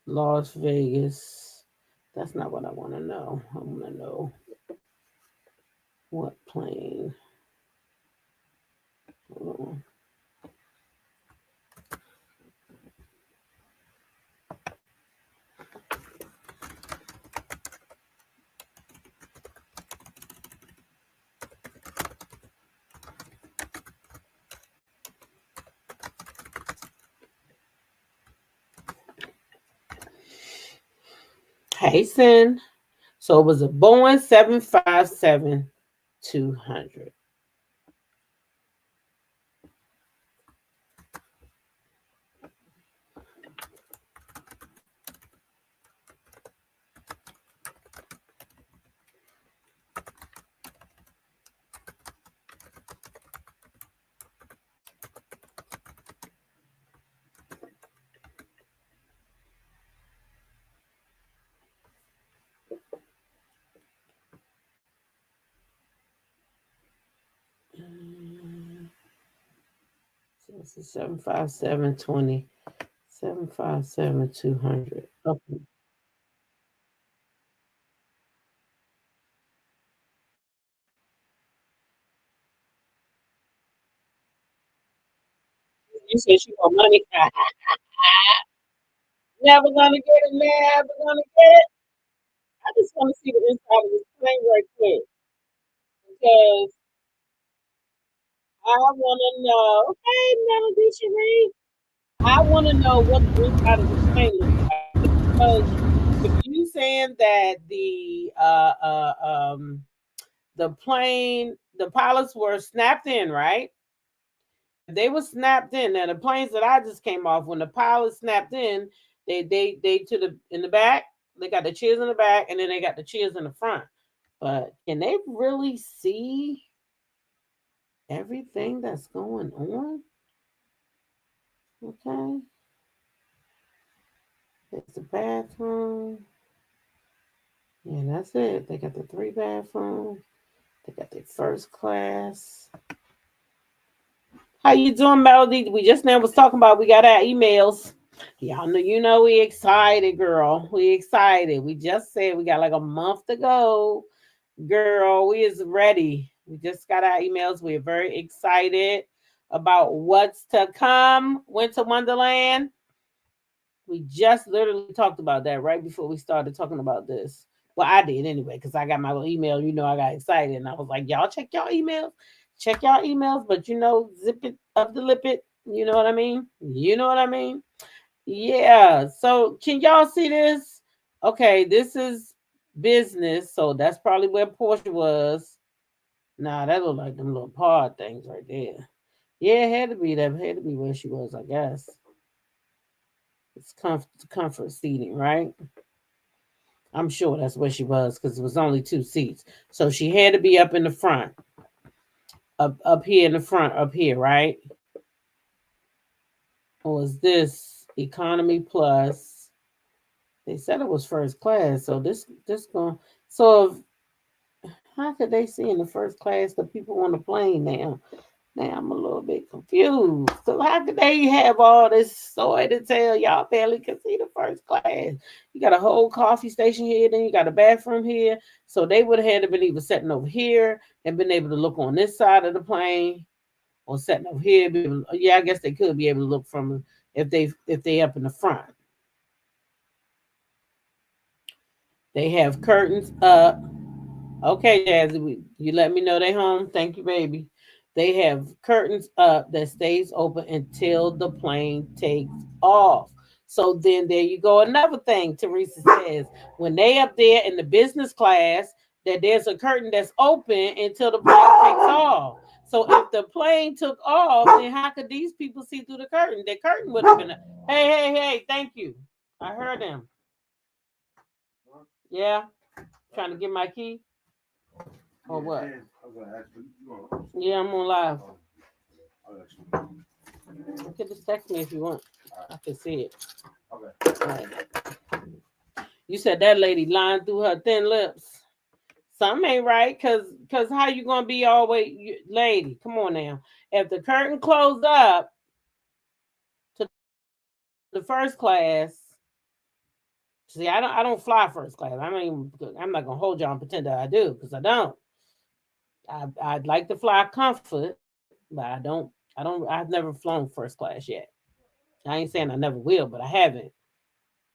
Las Vegas. That's not what I want to know. I want to know what plane. Hold on. Hasten. So it was a Boeing 757-200. This is 75720. 757-200. Okay. You said she want money. Never gonna get it, never gonna get it. I just want to see the inside of this plane right quick because I want to know. Hey, Melody Cherie, I want to know what the inside of the plane looks like because if you saying that the plane, the pilots were snapped in, right? They were snapped in. Now the planes that I just came off, when the pilots snapped in, they to the in the back. They got the chairs in the back, and then they got the chairs in the front. But can they really see everything that's going on? Okay, it's the bathroom. Yeah, that's it. They got the 3 bathrooms. They got their first class. How you doing, Melody? We just now was talking about we got our emails. Y'all know, we excited, girl. We excited. We just said we got like a month to go. Girl, we is ready. We just got our emails. We're very excited about what's to come. Winter Wonderland. We just literally talked about that right before we started talking about this. Well, I did anyway, because I got my little email. I got excited and I was like, y'all check y'all emails. Check y'all emails, but zip it up the lip it. You know what I mean? You know what I mean? Yeah. So can y'all see this? Okay, this is business. So that's probably where Portia was. Nah, that look like them little pod things right there. Yeah, it had to be that. Had to be where she was, I guess. It's comfort seating, right? I'm sure that's where she was because it was only 2 seats. So she had to be up in the front. Up here in the front, up here, right? Or is this economy plus? They said it was first class. So this going so how could they see in the first class the people on the plane now? Now I'm a little bit confused. So how could they have all this story to tell y'all barely can see the first class? You got a whole coffee station here, then you got a bathroom here. So they would have had to been either sitting over here and been able to look on this side of the plane, or sitting over here. Yeah, I guess they could be able to look from if they up in the front. They have curtains up. Okay, Jazzy, you let me know they home. Thank you, baby. They have curtains up that stays open until the plane takes off. So then there you go. Another thing Teresa says, when they up there in the business class, that there's a curtain that's open until the plane takes off. So if the plane took off, then how could these people see through the curtain? The curtain would have been hey, thank you. I heard them. Yeah. Trying to get my key. Or what? Yeah, I'm on live. You can just text me if you want. I can see it. Okay. Right. You said that lady lying through her thin lips. Something ain't right, cause how you gonna be always, lady? Come on now. If the curtain closed up to the first class, see, I don't fly first class. I'm not gonna hold y'all and pretend that I do, because I don't. I'd like to fly comfort, but I've never flown first class yet. I ain't saying I never will, but I haven't.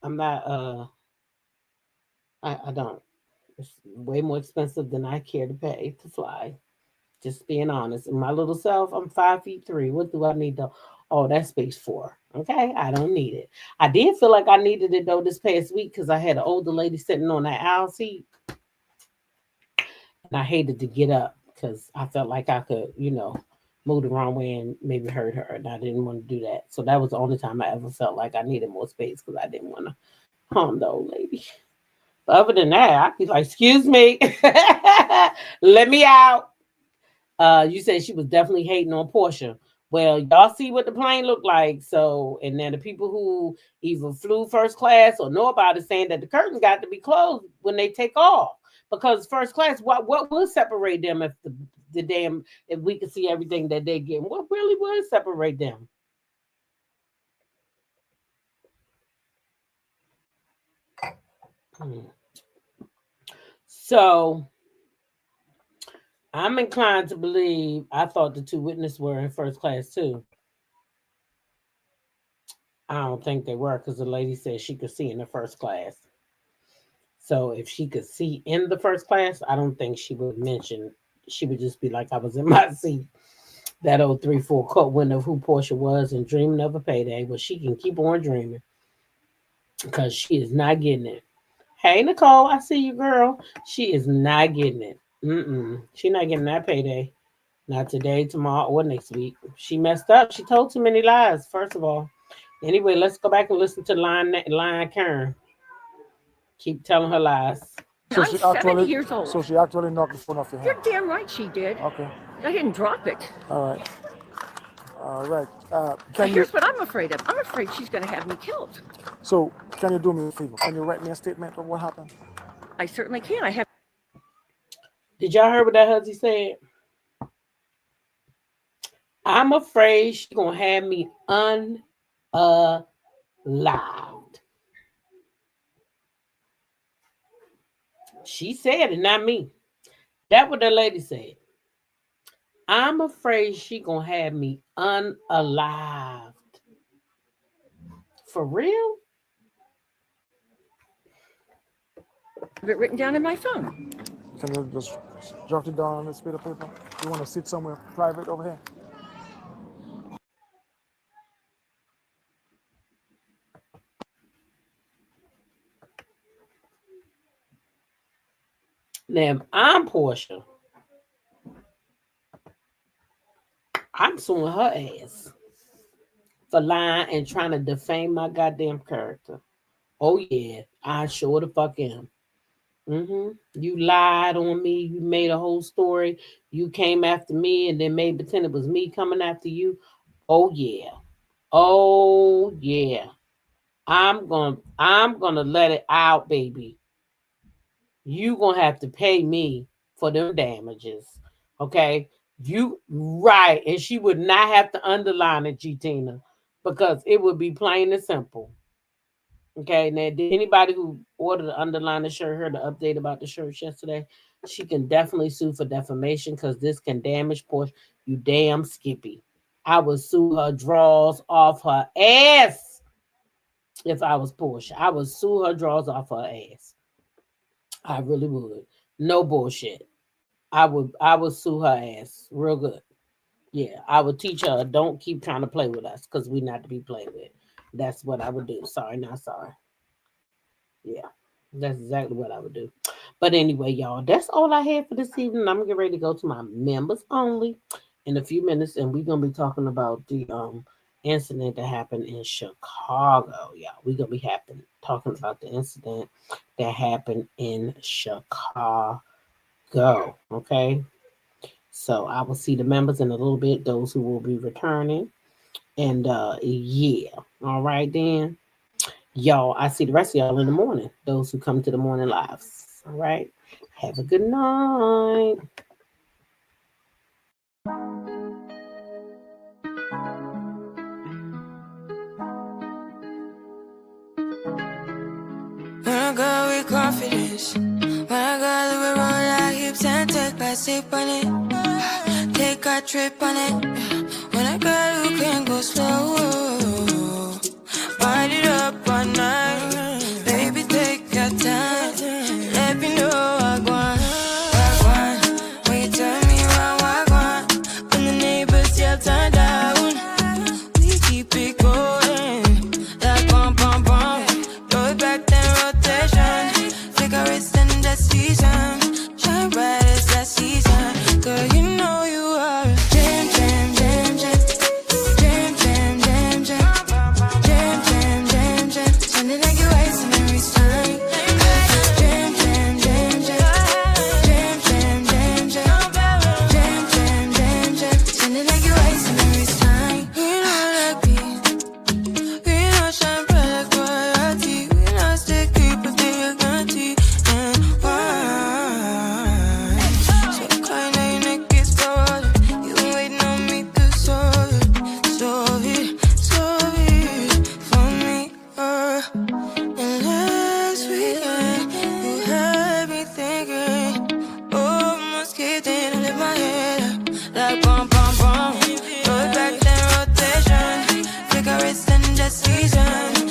I'm not I don't. It's way more expensive than I care to pay to fly. Just being honest. And my little self, I'm 5'3". What do I need all that space for? Okay, I don't need it. I did feel like I needed it though this past week because I had an older lady sitting on that aisle seat, and I hated to get up because I felt like I could, move the wrong way and maybe hurt her, and I didn't want to do that. So that was the only time I ever felt like I needed more space because I didn't want to harm the old lady. But other than that, I'd be like, "Excuse me, let me out." You said she was definitely hating on Portia. Well, y'all see what the plane looked like. So, and then the people who either flew first class or know about it saying that the curtains got to be closed when they take off. Because first class, what would separate them if if we could see everything that they get? What really would separate them? So I'm inclined to believe I thought the two witnesses were in first class too. I don't think they were because the lady said she could see in the first class. So if she could see in the first class, I don't think she would mention. She would just be like, I was in my seat. That old 3-4 coat window of who Portia was and dreaming of a payday. Well, she can keep on dreaming because she is not getting it. Hey, Nicole, I see you, girl. She is not getting it. She not getting that payday. Not today, tomorrow, or next week. She messed up. She told too many lies, first of all. Anyway, let's go back and listen to Lion Karen. Keep telling her lies. I'm 70 years old. So she actually knocked the phone off your hand. You're damn right she did. Okay. I didn't drop it. All right. All right. Here's what I'm afraid of. I'm afraid she's going to have me killed. So can you do me a favor? Can you write me a statement of what happened? I certainly can. I have. Did y'all hear what that huzzy said? I'm afraid she's going to have me unalived. She said it, not me. That's what the lady said. I'm afraid she going to have me unalived. For real? I have it written down in my phone. Can you just jot it down on this bit of paper? You want to sit somewhere private over here? Now, if I'm Portia, I'm suing her ass for lying and trying to defame my goddamn character. Oh, yeah, I sure the fuck am. You lied on me. You made a whole story. You came after me and then made pretend it was me coming after you. Oh, yeah. Oh, yeah. I'm gonna let it out, baby. You gonna have to pay me for them damages. Okay? You right. And she would not have to underline it, G-Tina, because it would be plain and simple. Okay, now did anybody who ordered the underline the shirt heard the update about the shirts yesterday? She can definitely sue for defamation because this can damage Portia. You damn Skippy. I would sue her draws off her ass if I was Portia. I would sue her draws off her ass. I really would. No bullshit. I would sue her ass real good. Yeah, I would teach her, don't keep trying to play with us because we not to be played with. That's what I would do. Sorry, not sorry. Yeah, that's exactly what I would do. But anyway, y'all, that's all I had for this evening. I'm getting ready to go to my members only in a few minutes, and we're gonna be talking about the incident that happened in Chicago. Y'all, we're gonna be talking about the incident that happened in Chicago. Okay, so I will see the members in a little bit. Those who will be returning. And yeah, all right then. Y'all, I see the rest of y'all in the morning. Those who come to the morning lives. All right. Have a good night. When I go with confidence, when I go we roll like hips and take my sip on it, take a trip on it. When I go, you can go slow. Wind it up all night, baby, take your time. Let me know I want. When you tell me I want, when the neighbors yell turn down, we keep it going. Like bum bum bum, throw it back then rotation. Take a risk in the season, shine bright as that season. Girl, you know you are a jam jam jam jam. decision.